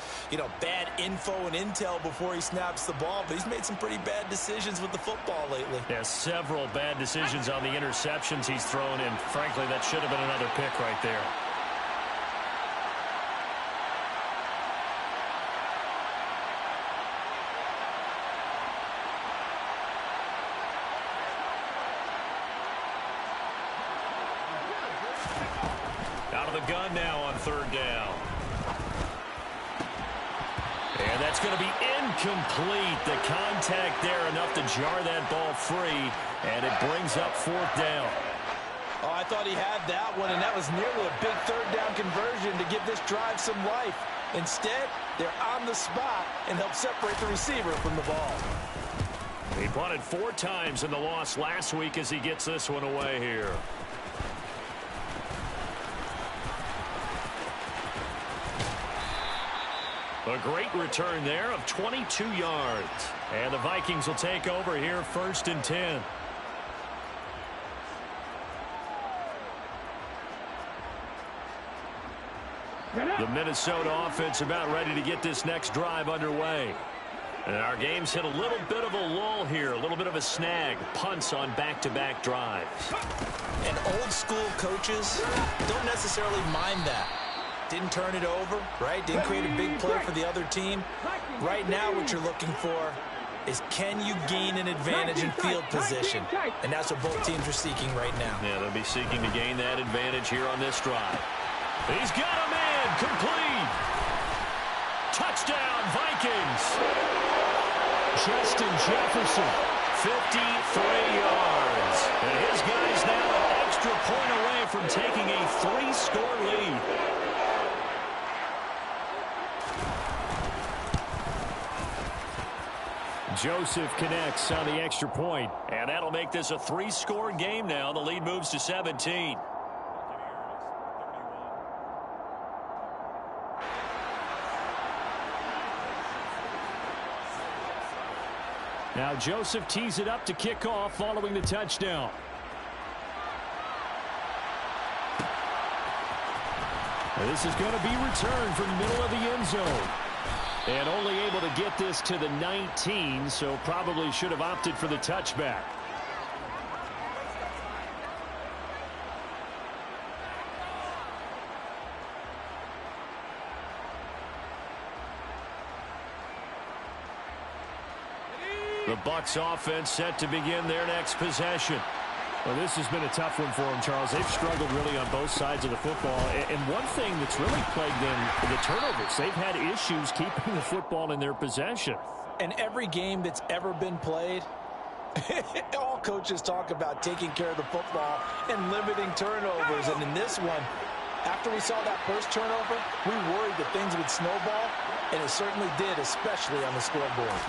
bad info and intel before he snaps the ball. But he's made some pretty bad decisions with the football lately. Yeah, several bad decisions on the interceptions he's thrown in. Frankly, that should have been another pick right there. Gun now on 3rd down. And that's going to be incomplete. The contact there enough to jar that ball free, and it brings up 4th down. Oh, I thought he had that one, and that was nearly a big 3rd down conversion to give this drive some life. Instead, they're on the spot and help separate the receiver from the ball. He punted 4 times in the loss last week as he gets this one away here. A great return there of 22 yards. And the Vikings will take over here, 1st and 10. The Minnesota offense about ready to get this next drive underway. And our game's hit a little bit of a lull here, a little bit of a snag. Punts on back-to-back drives. And old school coaches don't necessarily mind that. Didn't turn it over, right? Didn't create a big play for the other team. Right now what you're looking for is can you gain an advantage in field position? And that's what both teams are seeking right now. Yeah, they'll be seeking to gain that advantage here on this drive. He's got a man, complete. Touchdown, Vikings. Justin Jefferson. 53 yards. And his guy's now an extra point away from taking a 3-score lead. Joseph connects on the extra point. And that'll make this a 3-score game now. The lead moves to 17. Now Joseph tees it up to kick off following the touchdown. And this is going to be returned from the middle of the end zone. And only able to get this to the 19, so probably should have opted for the touchback. The Bucs offense set to begin their next possession. Well, this has been a tough one for them, Charles. They've struggled really on both sides of the football. And one thing that's really plagued them, the turnovers. They've had issues keeping the football in their possession. And every game that's ever been played, all coaches talk about taking care of the football and limiting turnovers. And in this one, after we saw that first turnover, we worried that things would snowball, and it certainly did, especially on the scoreboard.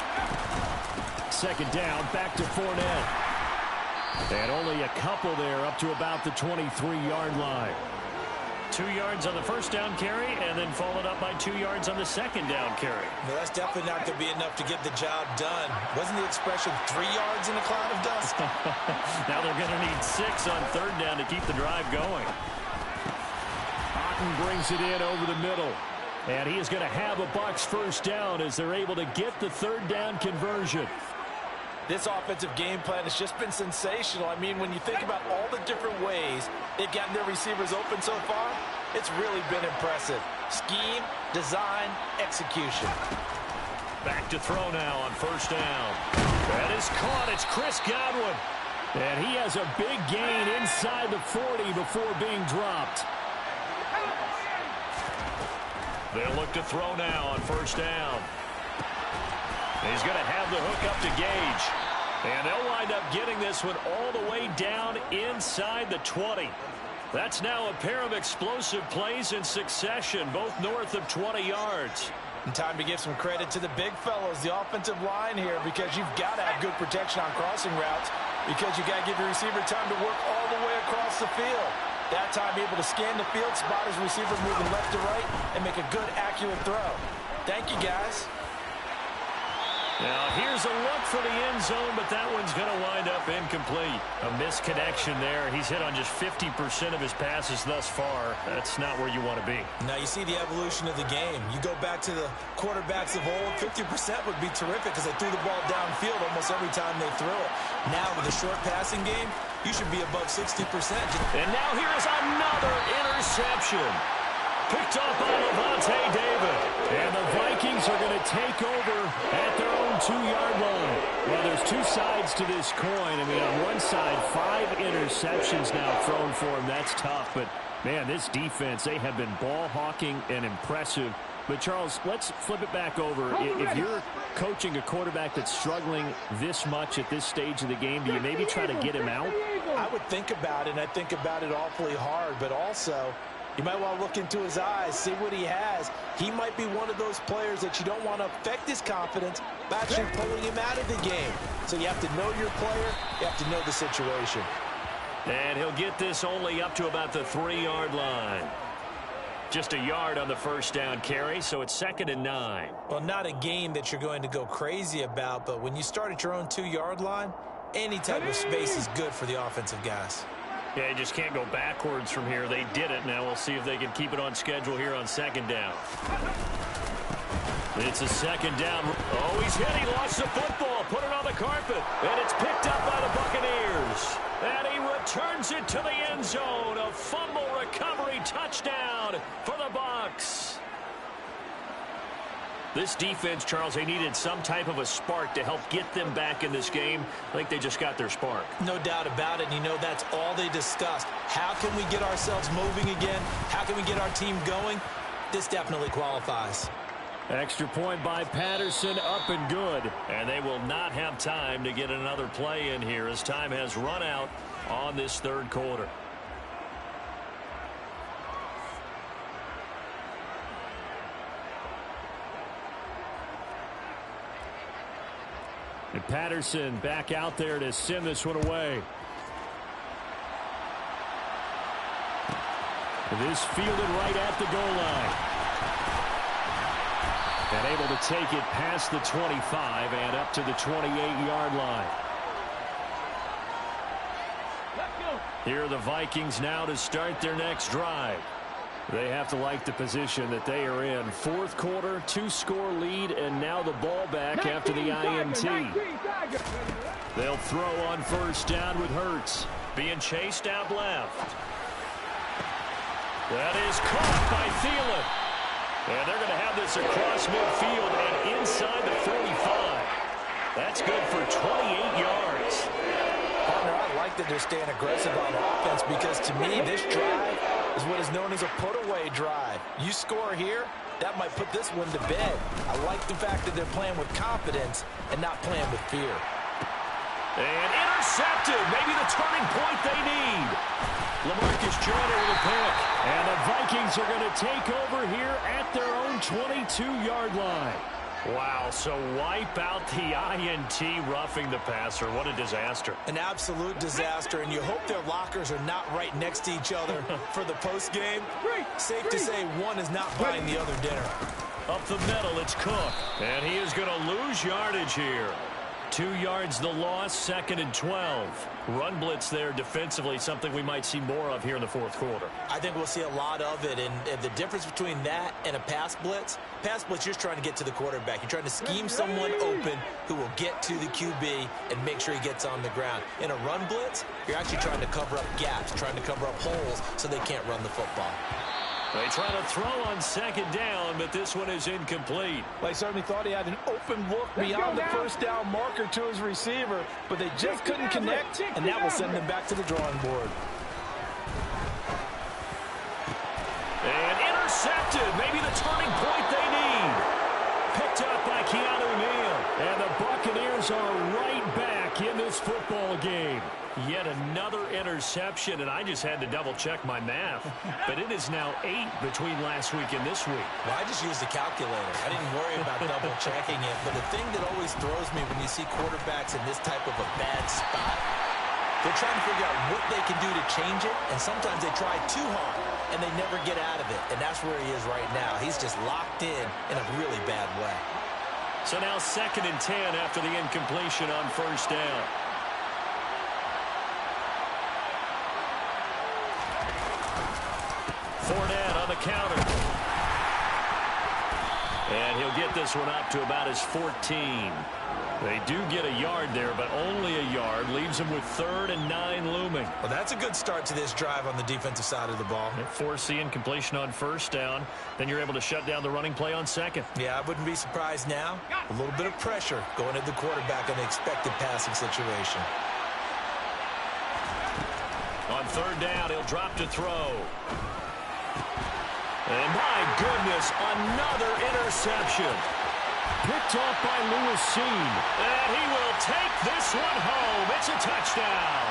2nd down, back to Fournette. And only a couple there up to about the 23-yard line. 2 yards on the first down carry and then followed up by 2 yards on the second down carry. Well, that's definitely not going to be enough to get the job done. Wasn't the expression 3 yards in a cloud of dust? Now they're going to need 6 on 3rd down to keep the drive going. Otten brings it in over the middle. And he is going to have a Bucs 1st down as they're able to get the 3rd down conversion. This offensive game plan has just been sensational. I mean, when you think about all the different ways they've gotten their receivers open so far, it's really been impressive. Scheme, design, execution. Back to throw now on 1st down. That is caught. It's Chris Godwin. And he has a big gain inside the 40 before being dropped. They'll look to throw now on 1st down. He's going to have the hook up to Gage. And they'll wind up getting this one all the way down inside the 20. That's now a pair of explosive plays in succession, both north of 20 yards. And time to give some credit to the big fellows, the offensive line here, because you've got to have good protection on crossing routes, because you got to give your receiver time to work all the way across the field. That time able to scan the field, spot his receiver moving left to right, and make a good, accurate throw. Thank you, guys. Now, here's a look for the end zone, but that one's going to wind up incomplete. A misconnection there. He's hit on just 50% of his passes thus far. That's not where you want to be. Now, you see the evolution of the game. You go back to the quarterbacks of old, 50% would be terrific because they threw the ball downfield almost every time they threw it. Now, with a short passing game, you should be above 60%. And now here is another interception. Picked off by Levante David. And the Vikings are going to take over at their own 2-yard line. Well, there's two sides to this coin. I mean, on one side, 5 interceptions now thrown for him. That's tough. But, man, this defense, they have been ball hawking and impressive. But, Charles, let's flip it back over. If you're coaching a quarterback that's struggling this much at this stage of the game, do you maybe try to get him out? I would think about it, and I think about it awfully hard. But also, you might want to look into his eyes, see what he has. He might be one of those players that you don't want to affect his confidence by actually pulling him out of the game. So you have to know your player. You have to know the situation. And he'll get this only up to about the 3-yard line. Just a yard on the first down carry, so it's 2nd and 9. Well, not a game that you're going to go crazy about, but when you start at your own 2-yard line, any type of space is good for the offensive guys. Yeah, you just can't go backwards from here. They did it. Now we'll see if they can keep it on schedule here on 2nd down. It's a 2nd down. Oh, he's hit. He lost the football. Put it on the carpet. And it's picked up by the Buccaneers. And he returns it to the end zone. A fumble recovery touchdown for the Bucs. This defense, Charles, they needed some type of a spark to help get them back in this game. I think they just got their spark. No doubt about it. And you know, that's all they discussed. How can we get ourselves moving again? How can we get our team going? This definitely qualifies. Extra point by Patterson, up and good. And they will not have time to get another play in here as time has run out on this 3rd quarter. And Patterson back out there to send this one away. This fielded right at the goal line. And able to take it past the 25 and up to the 28-yard line. Here are the Vikings now to start their next drive. They have to like the position that they are in. 4th quarter, 2-score lead, and now the ball back after the INT. They'll throw on 1st down with Hurts. Being chased out left. That is caught by Thielen. And they're going to have this across midfield and inside the 45. That's good for 28 yards. Partner, I like that they're staying aggressive on offense because, to me, this drive is what is known as a put-away drive. You score here, that might put this one to bed. I like the fact that they're playing with confidence and not playing with fear. And intercepted. Maybe the turning point they need. LaMarcus Joyner with a pick. And the Vikings are going to take over here at their own 22-yard line. Wow, so wipe out the INT, roughing the passer. What a disaster. An absolute disaster, and you hope their lockers are not right next to each other for the postgame. Safe to say one is not buying the other dinner. Up the middle, it's Cook. And he is going to lose yardage here. 2 yards the loss, 2nd and 12. Run blitz there defensively, something we might see more of here in the 4th quarter. I think we'll see a lot of it, and the difference between that and a pass blitz, you're just trying to get to the quarterback. You're trying to scheme someone open who will get to the QB and make sure he gets on the ground. In a run blitz, you're actually trying to cover up gaps, trying to cover up holes so they can't run the football. They try to throw on 2nd down, but this one is incomplete. They certainly thought he had an open look beyond the 1st down marker to his receiver, but they just couldn't connect, and that will send them back to the drawing board. And intercepted. Maybe the turning point they need. Picked up by Keanu Neal. And Steelers are right back in this football game. Yet another interception, and I just had to double-check my math. But it is now 8 between last week and this week. Well, I just used the calculator. I didn't worry about double-checking it. But the thing that always throws me when you see quarterbacks in this type of a bad spot, they're trying to figure out what they can do to change it, and sometimes they try too hard, and they never get out of it. And that's where he is right now. He's just locked in a really bad way. So now 2nd and 10 after the incompletion on first down. Fournette on the counter. And he'll get this one up to about his 14. They do get a yard there, but only a yard. Leaves them with 3rd and 9 looming. Well, that's a good start to this drive on the defensive side of the ball. Force the incompletion on first down. Then you're able to shut down the running play on 2nd. Yeah, I wouldn't be surprised now. A little bit of pressure going at the quarterback in the expected passing situation. On 3rd down, he'll drop to throw. And my goodness, another interception. Picked off by Lewis Seen. And he will take this one home. It's a touchdown.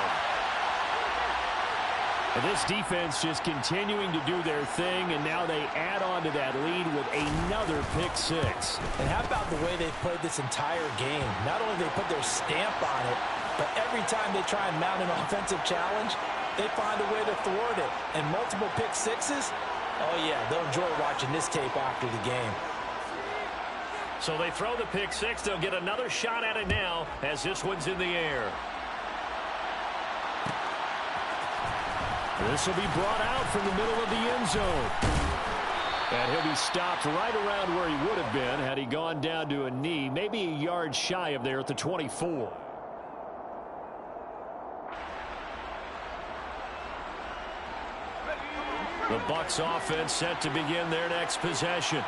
And this defense just continuing to do their thing, and now they add on to that lead with another pick 6. And how about the way they've played this entire game? Not only they put their stamp on it, but every time they try and mount an offensive challenge, they find a way to thwart it. And multiple pick 6s, oh yeah, they'll enjoy watching this tape after the game. So they throw the pick 6. They'll get another shot at it now as this one's in the air. This will be brought out from the middle of the end zone. And he'll be stopped right around where he would have been had he gone down to a knee, maybe a yard shy of there at the 24. The Bucs offense set to begin their next possession.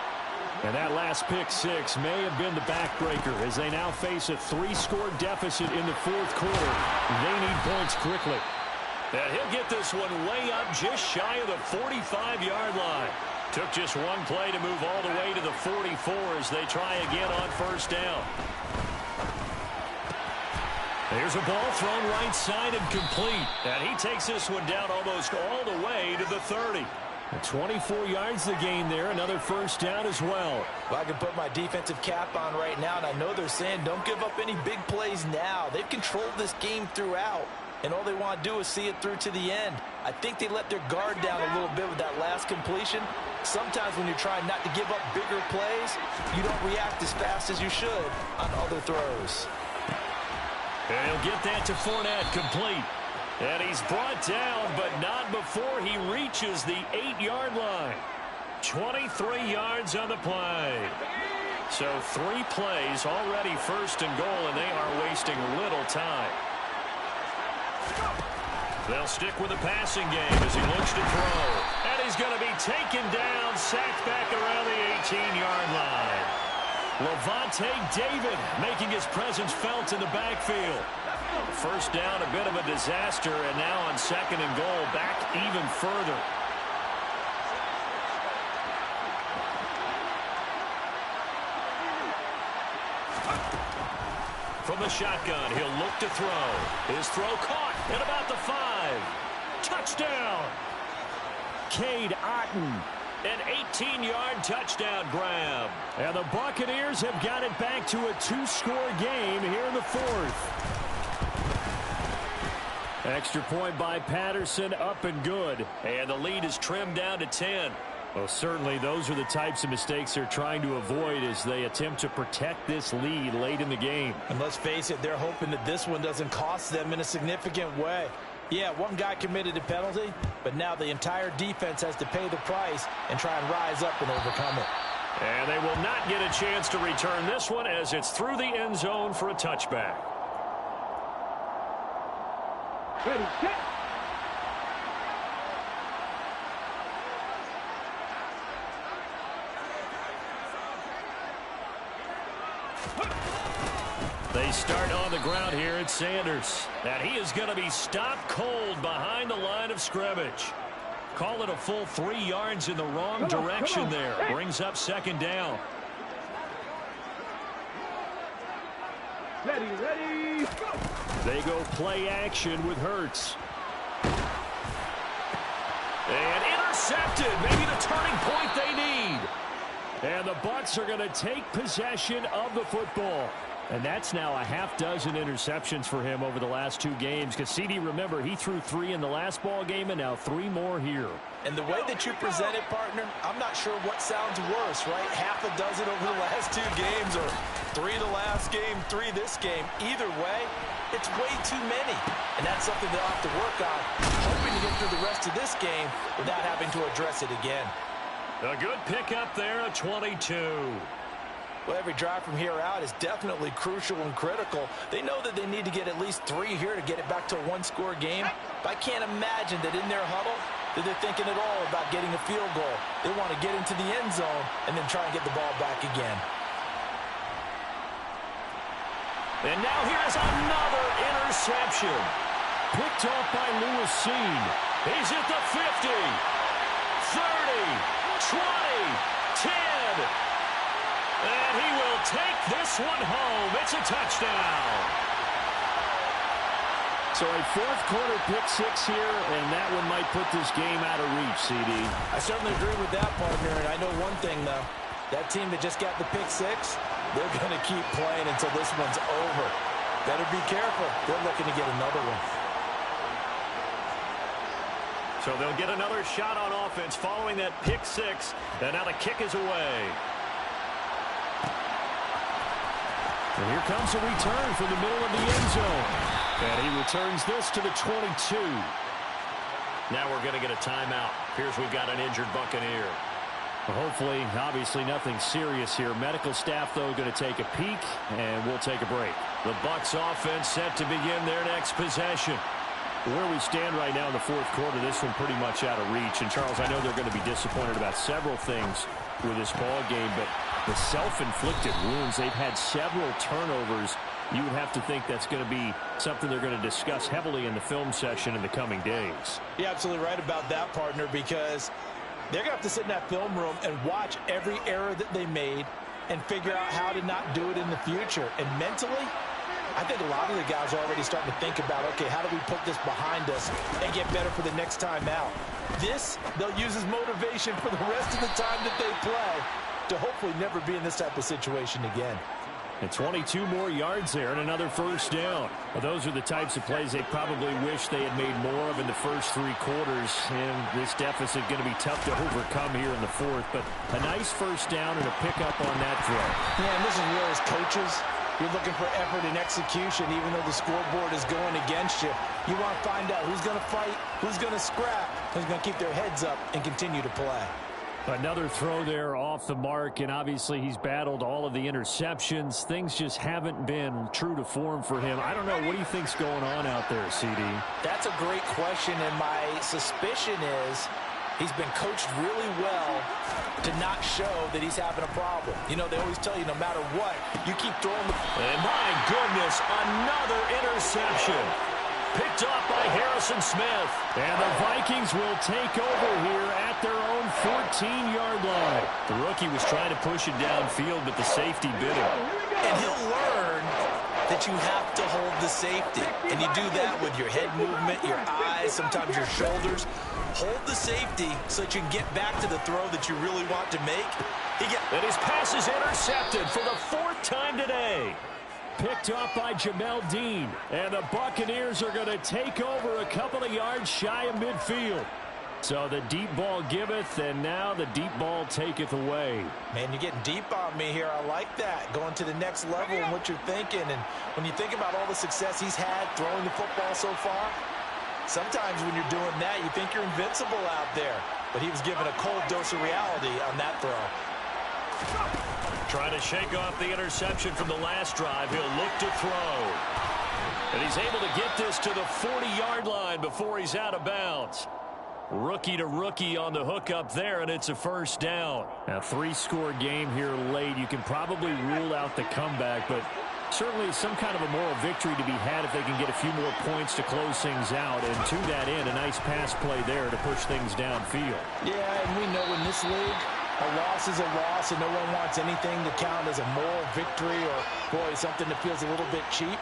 And that last pick 6 may have been the backbreaker as they now face a 3-score deficit in the 4th quarter. They need points quickly. And he'll get this one way up just shy of the 45-yard line. Took just one play to move all the way to the 44 as they try again on first down. There's a ball thrown right side and complete. And he takes this one down almost all the way to the 30. 24 yards the gain there. Another first down as well. Well, I can put my defensive cap on right now, and I know they're saying don't give up any big plays now. They've controlled this game throughout, and all they want to do is see it through to the end. I think they let their guard down a little bit with that last completion. Sometimes when you're trying not to give up bigger plays, you don't react as fast as you should on other throws. And he'll get that to Fournette, complete. And he's brought down, but not before he reaches the 8-yard line. 23 yards on the play. So 3 plays already first and goal, and they are wasting little time. They'll stick with the passing game as he looks to throw. And he's going to be taken down, sacked back around the 18-yard line. Levante David making his presence felt in the backfield. First down, a bit of a disaster, and now on 2nd and goal, back even further. From the shotgun, he'll look to throw. His throw caught at about the 5. Touchdown! Cade Otton. An 18-yard touchdown grab. And the Buccaneers have got it back to a 2-score game here in the 4th. Extra point by Patterson, up and good. And the lead is trimmed down to 10. Well, certainly those are the types of mistakes they're trying to avoid as they attempt to protect this lead late in the game. And let's face it, they're hoping that this one doesn't cost them in a significant way. Yeah, one guy committed a penalty, but now the entire defense has to pay the price and try and rise up and overcome it. And they will not get a chance to return this one as it's through the end zone for a touchback. Ready, set. They start on the ground here at Sanders. And he is going to be stopped cold behind the line of scrimmage. Call it a full 3 yards in the wrong direction there. Brings up 2nd down. Ready, go! They go play action with Hurts. And intercepted. Maybe the turning point they need. And the Bucs are going to take possession of the football. And that's now a half dozen interceptions for him over the last 2 games. Because CD, remember, he threw 3 in the last ball game and now 3 more here. And the way that you present it, partner, I'm not sure what sounds worse, right? Half a dozen over the last 2 games or 3 the last game, 3 this game. Either way, it's way too many. And that's something they'll have to work on, hoping to get through the rest of this game without having to address it again. A good pickup there, a 22. Well, every drive from here out is definitely crucial and critical. They know that they need to get at least 3 here to get it back to a 1-score game. But I can't imagine that in their huddle that they're thinking at all about getting a field goal. They want to get into the end zone and then try and get the ball back again. And now here's another interception. Picked off by Lewis Seen. He's at the 50, 30, 20, 10. And he will take this one home. It's a touchdown. So a 4th quarter pick 6 here, and that one might put this game out of reach, CD. I certainly agree with that, partner. And I know one thing, though. That team that just got the pick 6, they're going to keep playing until this one's over. Better be careful. They're looking to get another one. So they'll get another shot on offense following that pick 6. And now the kick is away. And here comes a return from the middle of the end zone. And he returns this to the 22. Now we're going to get a timeout. Here's we've got an injured Buccaneer. Well, hopefully, obviously nothing serious here. Medical staff, though, going to take a peek, and we'll take a break. The Bucs offense set to begin their next possession. Where we stand right now in the 4th quarter, this one pretty much out of reach. And, Charles, I know they're going to be disappointed about several things with this ball game, but the self-inflicted wounds, they've had several turnovers. You would have to think that's going to be something they're going to discuss heavily in the film session in the coming days. You're absolutely right about that, partner, because they're going to have to sit in that film room and watch every error that they made and figure out how to not do it in the future. And mentally, I think a lot of the guys are already starting to think about, okay, how do we put this behind us and get better for the next time out? This, they'll use as motivation for the rest of the time that they play to hopefully never be in this type of situation again. And 22 more yards there and another first down. Well, those are the types of plays they probably wish they had made more of in the first 3 quarters. And this deficit going to be tough to overcome here in the 4th. But a nice first down and a pickup on that throw. Yeah, and this is where as coaches, you're looking for effort and execution, even though the scoreboard is going against you. You want to find out who's going to fight, who's going to scrap, who's going to keep their heads up and continue to play. Another throw there off the mark, and obviously he's battled all of the interceptions. Things just haven't been true to form for him. I don't know. What do you think's going on out there, CD? That's a great question, and my suspicion is he's been coached really well to not show that he's having a problem. You know, they always tell you no matter what, you keep throwing the... And my goodness, another interception. Picked off by Harrison Smith. And the Vikings will take over here at their own 14-yard line. The rookie was trying to push it downfield, but the safety bit him. And he'll learn that you have to hold the safety. And you do that with your head movement, your eyes, sometimes your shoulders. Hold the safety so that you can get back to the throw that you really want to make. And his pass is intercepted for the 4th time today. Picked up by Jamel Dean. And the Buccaneers are going to take over a couple of yards shy of midfield. So the deep ball giveth, and now the deep ball taketh away. Man, you're getting deep on me here. I like that. Going to the next level and what you're thinking. And when you think about all the success he's had throwing the football so far, sometimes when you're doing that, you think you're invincible out there. But he was given a cold dose of reality on that throw. Trying to shake off the interception from the last drive. He'll look to throw. And he's able to get this to the 40-yard line before he's out of bounds. Rookie to rookie on the hook up there, and it's a first down. A 3-score game here late. You can probably rule out the comeback, but certainly some kind of a moral victory to be had if they can get a few more points to close things out. And to that end, a nice pass play there to push things downfield. Yeah, and we know in this league, A loss is a loss, and no one wants anything to count as a moral victory or, boy, something that feels a little bit cheap.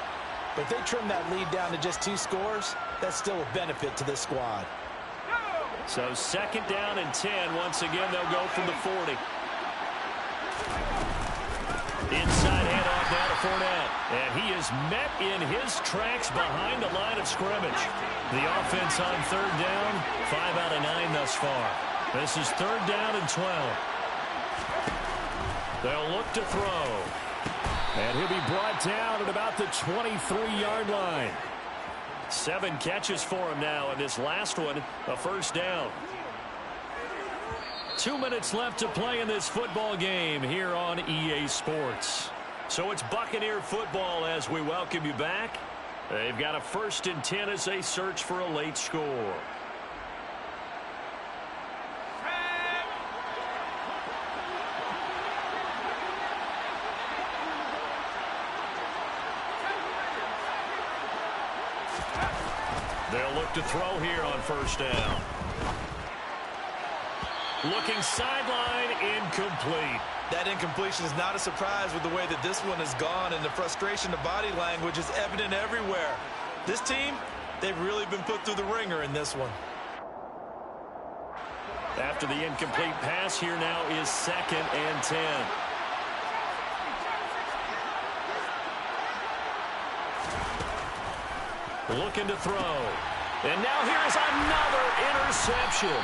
But if they trim that lead down to just 2 scores, that's still a benefit to this squad. So 2nd down and 10. Once again, they'll go from the 40. Inside handoff now to Fournette. And he is met in his tracks behind the line of scrimmage. The offense on 3rd down, 5 out of 9 thus far. This is 3rd down and 12. They'll look to throw. And he'll be brought down at about the 23-yard line. 7 catches for him now, and this last one, a 1st down. 2 minutes left to play in this football game here on EA Sports. So it's Buccaneer football as we welcome you back. They've got a 1st and 10 as they search for a late score. They'll look to throw here on 1st down. Looking sideline, incomplete. That incompletion is not a surprise with the way that this one has gone, and the frustration of body language is evident everywhere. This team, they've really been put through the ringer in this one. After the incomplete pass, here now is 2nd and 10. Looking to throw. And now here's another interception.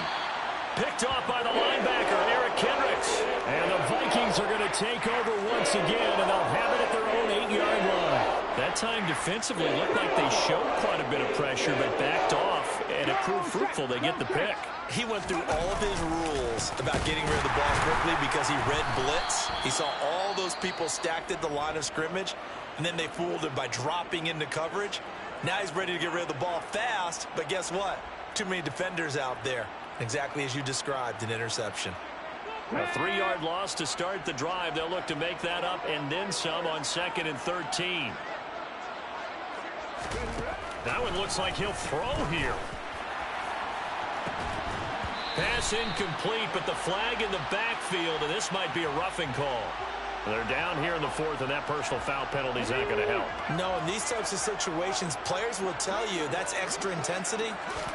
Picked off by the linebacker, Eric Kendricks. And the Vikings are going to take over once again, and they'll have it at their own 8-yard line. That time defensively looked like they showed quite a bit of pressure, but backed off, and it proved fruitful. They get the pick. He went through all of his rules about getting rid of the ball quickly because he read blitz. He saw all those people stacked at the line of scrimmage, and then they fooled him by dropping into coverage. Now he's ready to get rid of the ball fast, but guess what? Too many defenders out there. Exactly as you described, an interception. A 3-yard loss to start the drive. They'll look to make that up and then some on 2nd and 13. That one looks like he'll throw here. Pass incomplete, but the flag in the backfield, and this might be a roughing call. They're down here in the 4th, and that personal foul penalty is not going to help. No, in these types of situations, players will tell you that's extra intensity.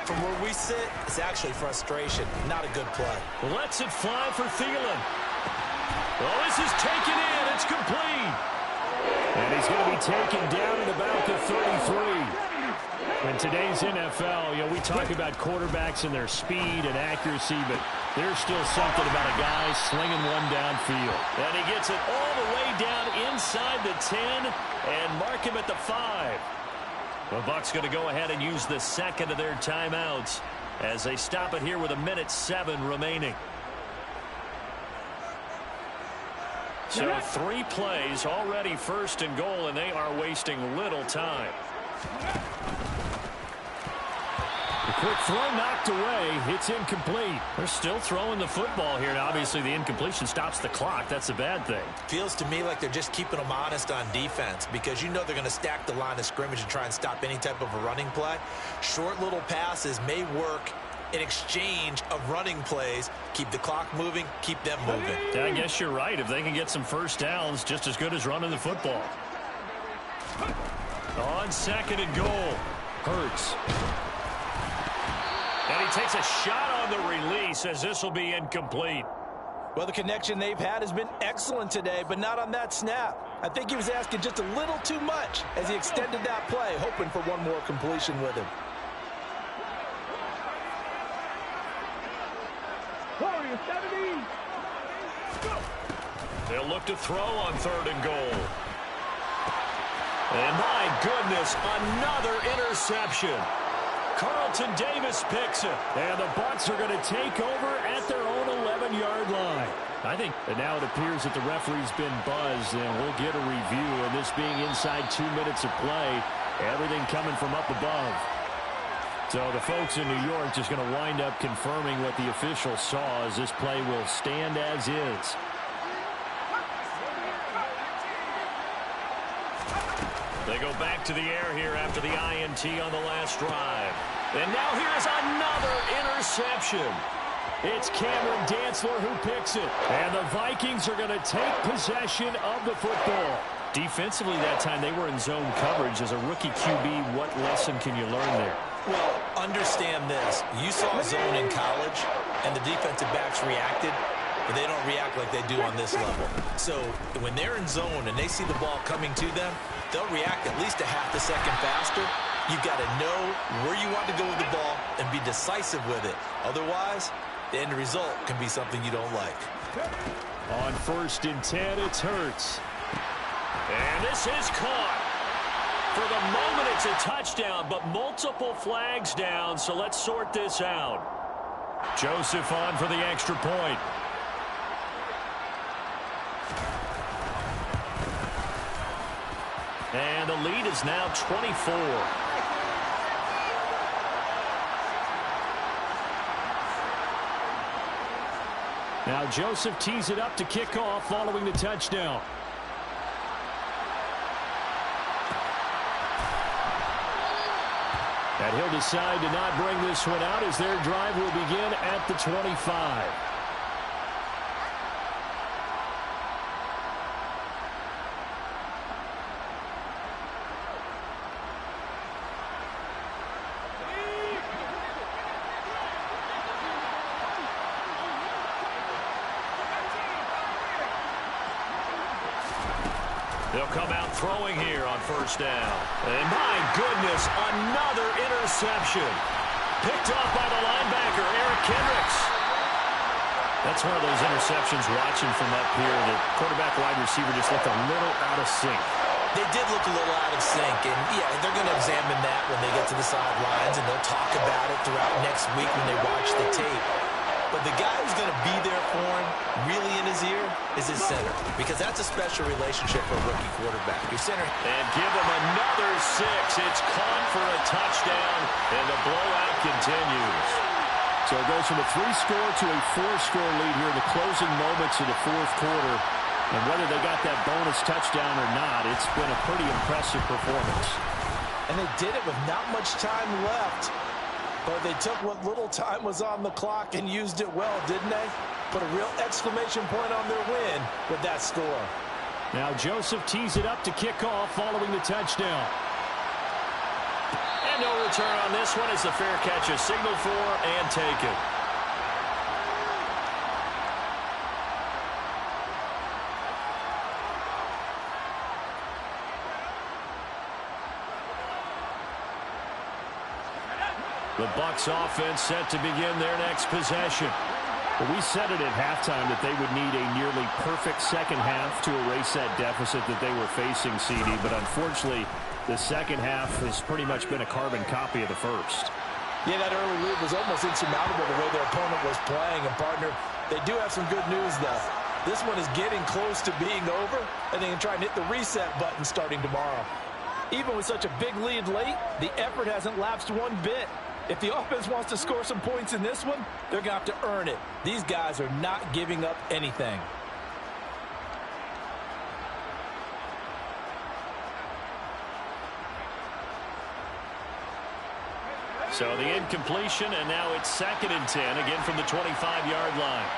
From where we sit, it's actually frustration, not a good play. Lets it fly for Thielen. Well, this is taken in. It's complete. And he's going to be taken down at about the 33. In today's NFL, we talk about quarterbacks and their speed and accuracy, but there's still something about a guy slinging one downfield. And he gets it all the way down inside the 10 and mark him at the 5. The Bucs going to go ahead and use the 2nd of their timeouts as they stop it here with 1:07 remaining. So 3 plays, already 1st and goal, and they are wasting little time. The quick throw knocked away. It's incomplete. They're still throwing the football here. Now, obviously, the incompletion stops the clock. That's a bad thing. Feels to me like they're just keeping them honest on defense because you know they're going to stack the line of scrimmage and try and stop any type of a running play. Short little passes may work in exchange of running plays. Keep the clock moving, keep them moving. Yeah, I guess you're right. If they can get some 1st downs, just as good as running the football. On 2nd and goal, Hurts. And he takes a shot on the release as this will be incomplete. Well, the connection they've had has been excellent today, but not on that snap. I think he was asking just a little too much as he extended that play, hoping for one more completion with him. They'll look to throw on 3rd and goal. And my goodness, another interception. Carlton Davis picks it. And the Bucs are going to take over at their own 11-yard line. I think that now it appears that the referee's been buzzed, and we'll get a review of this being inside 2 minutes of play. Everything coming from up above. So the folks in New York just going to wind up confirming what the official saw as this play will stand as is. They go back to the air here after the INT on the last drive. And now here's another interception. It's Cameron Dantzler who picks it. And the Vikings are going to take possession of the football. Defensively that time, they were in zone coverage. As a rookie QB, what lesson can you learn there? Well, understand this. You saw zone in college, and the defensive backs reacted, but they don't react like they do on this level. So when they're in zone and they see the ball coming to them, they'll react at least a half a second faster. You've got to know where you want to go with the ball and be decisive with it. Otherwise, the end result can be something you don't like. On 1st and 10, it's Hurts. And this is caught. For the moment, it's a touchdown, but multiple flags down, so let's sort this out. Joseph on for the extra point. And the lead is now 24. Now Joseph tees it up to kick off following the touchdown. And he'll decide to not bring this one out as their drive will begin at the 25. They'll come out throwing here on 1st down. And my goodness, another interception. Picked off by the linebacker, Eric Kendricks. That's one of those interceptions watching from up here. The quarterback wide receiver just looked a little out of sync. They did look a little out of sync, and yeah, they're going to examine that when they get to the sidelines, and they'll talk about it throughout next week when they watch the tape. But the guy who's going to be there for him, really in his ear, is his center. Because that's a special relationship for a rookie quarterback. Your center. And give him another 6. It's caught for a touchdown, and the blowout continues. So it goes from a 3-score to a 4-score lead here in the closing moments of the 4th quarter. And whether they got that bonus touchdown or not, it's been a pretty impressive performance. And they did it with not much time left. But they took what little time was on the clock and used it well, didn't they? Put a real exclamation point on their win with that score. Now Joseph tees it up to kick off following the touchdown. And no return on this one as the fair catch is signaled for and taken. The Bucs offense set to begin their next possession. Well, we said it at halftime that they would need a nearly perfect second half to erase that deficit that they were facing, CD. But unfortunately, the second half has pretty much been a carbon copy of the first. Yeah, that early lead was almost insurmountable the way their opponent was playing. And, partner, they do have some good news, though. This one is getting close to being over, and they can try and hit the reset button starting tomorrow. Even with such a big lead late, the effort hasn't lapsed one bit. If the offense wants to score some points in this one, they're going to have to earn it. These guys are not giving up anything. So the incompletion, and now it's 2nd and 10, again from the 25-yard line.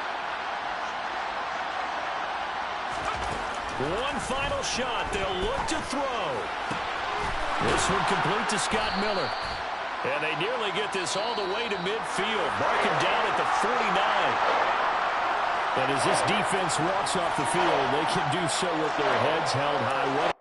One final shot. They'll look to throw. This one complete to Scott Miller. And they nearly get this all the way to midfield. Mark him down at the 49. And as this defense walks off the field, they can do so with their heads held high.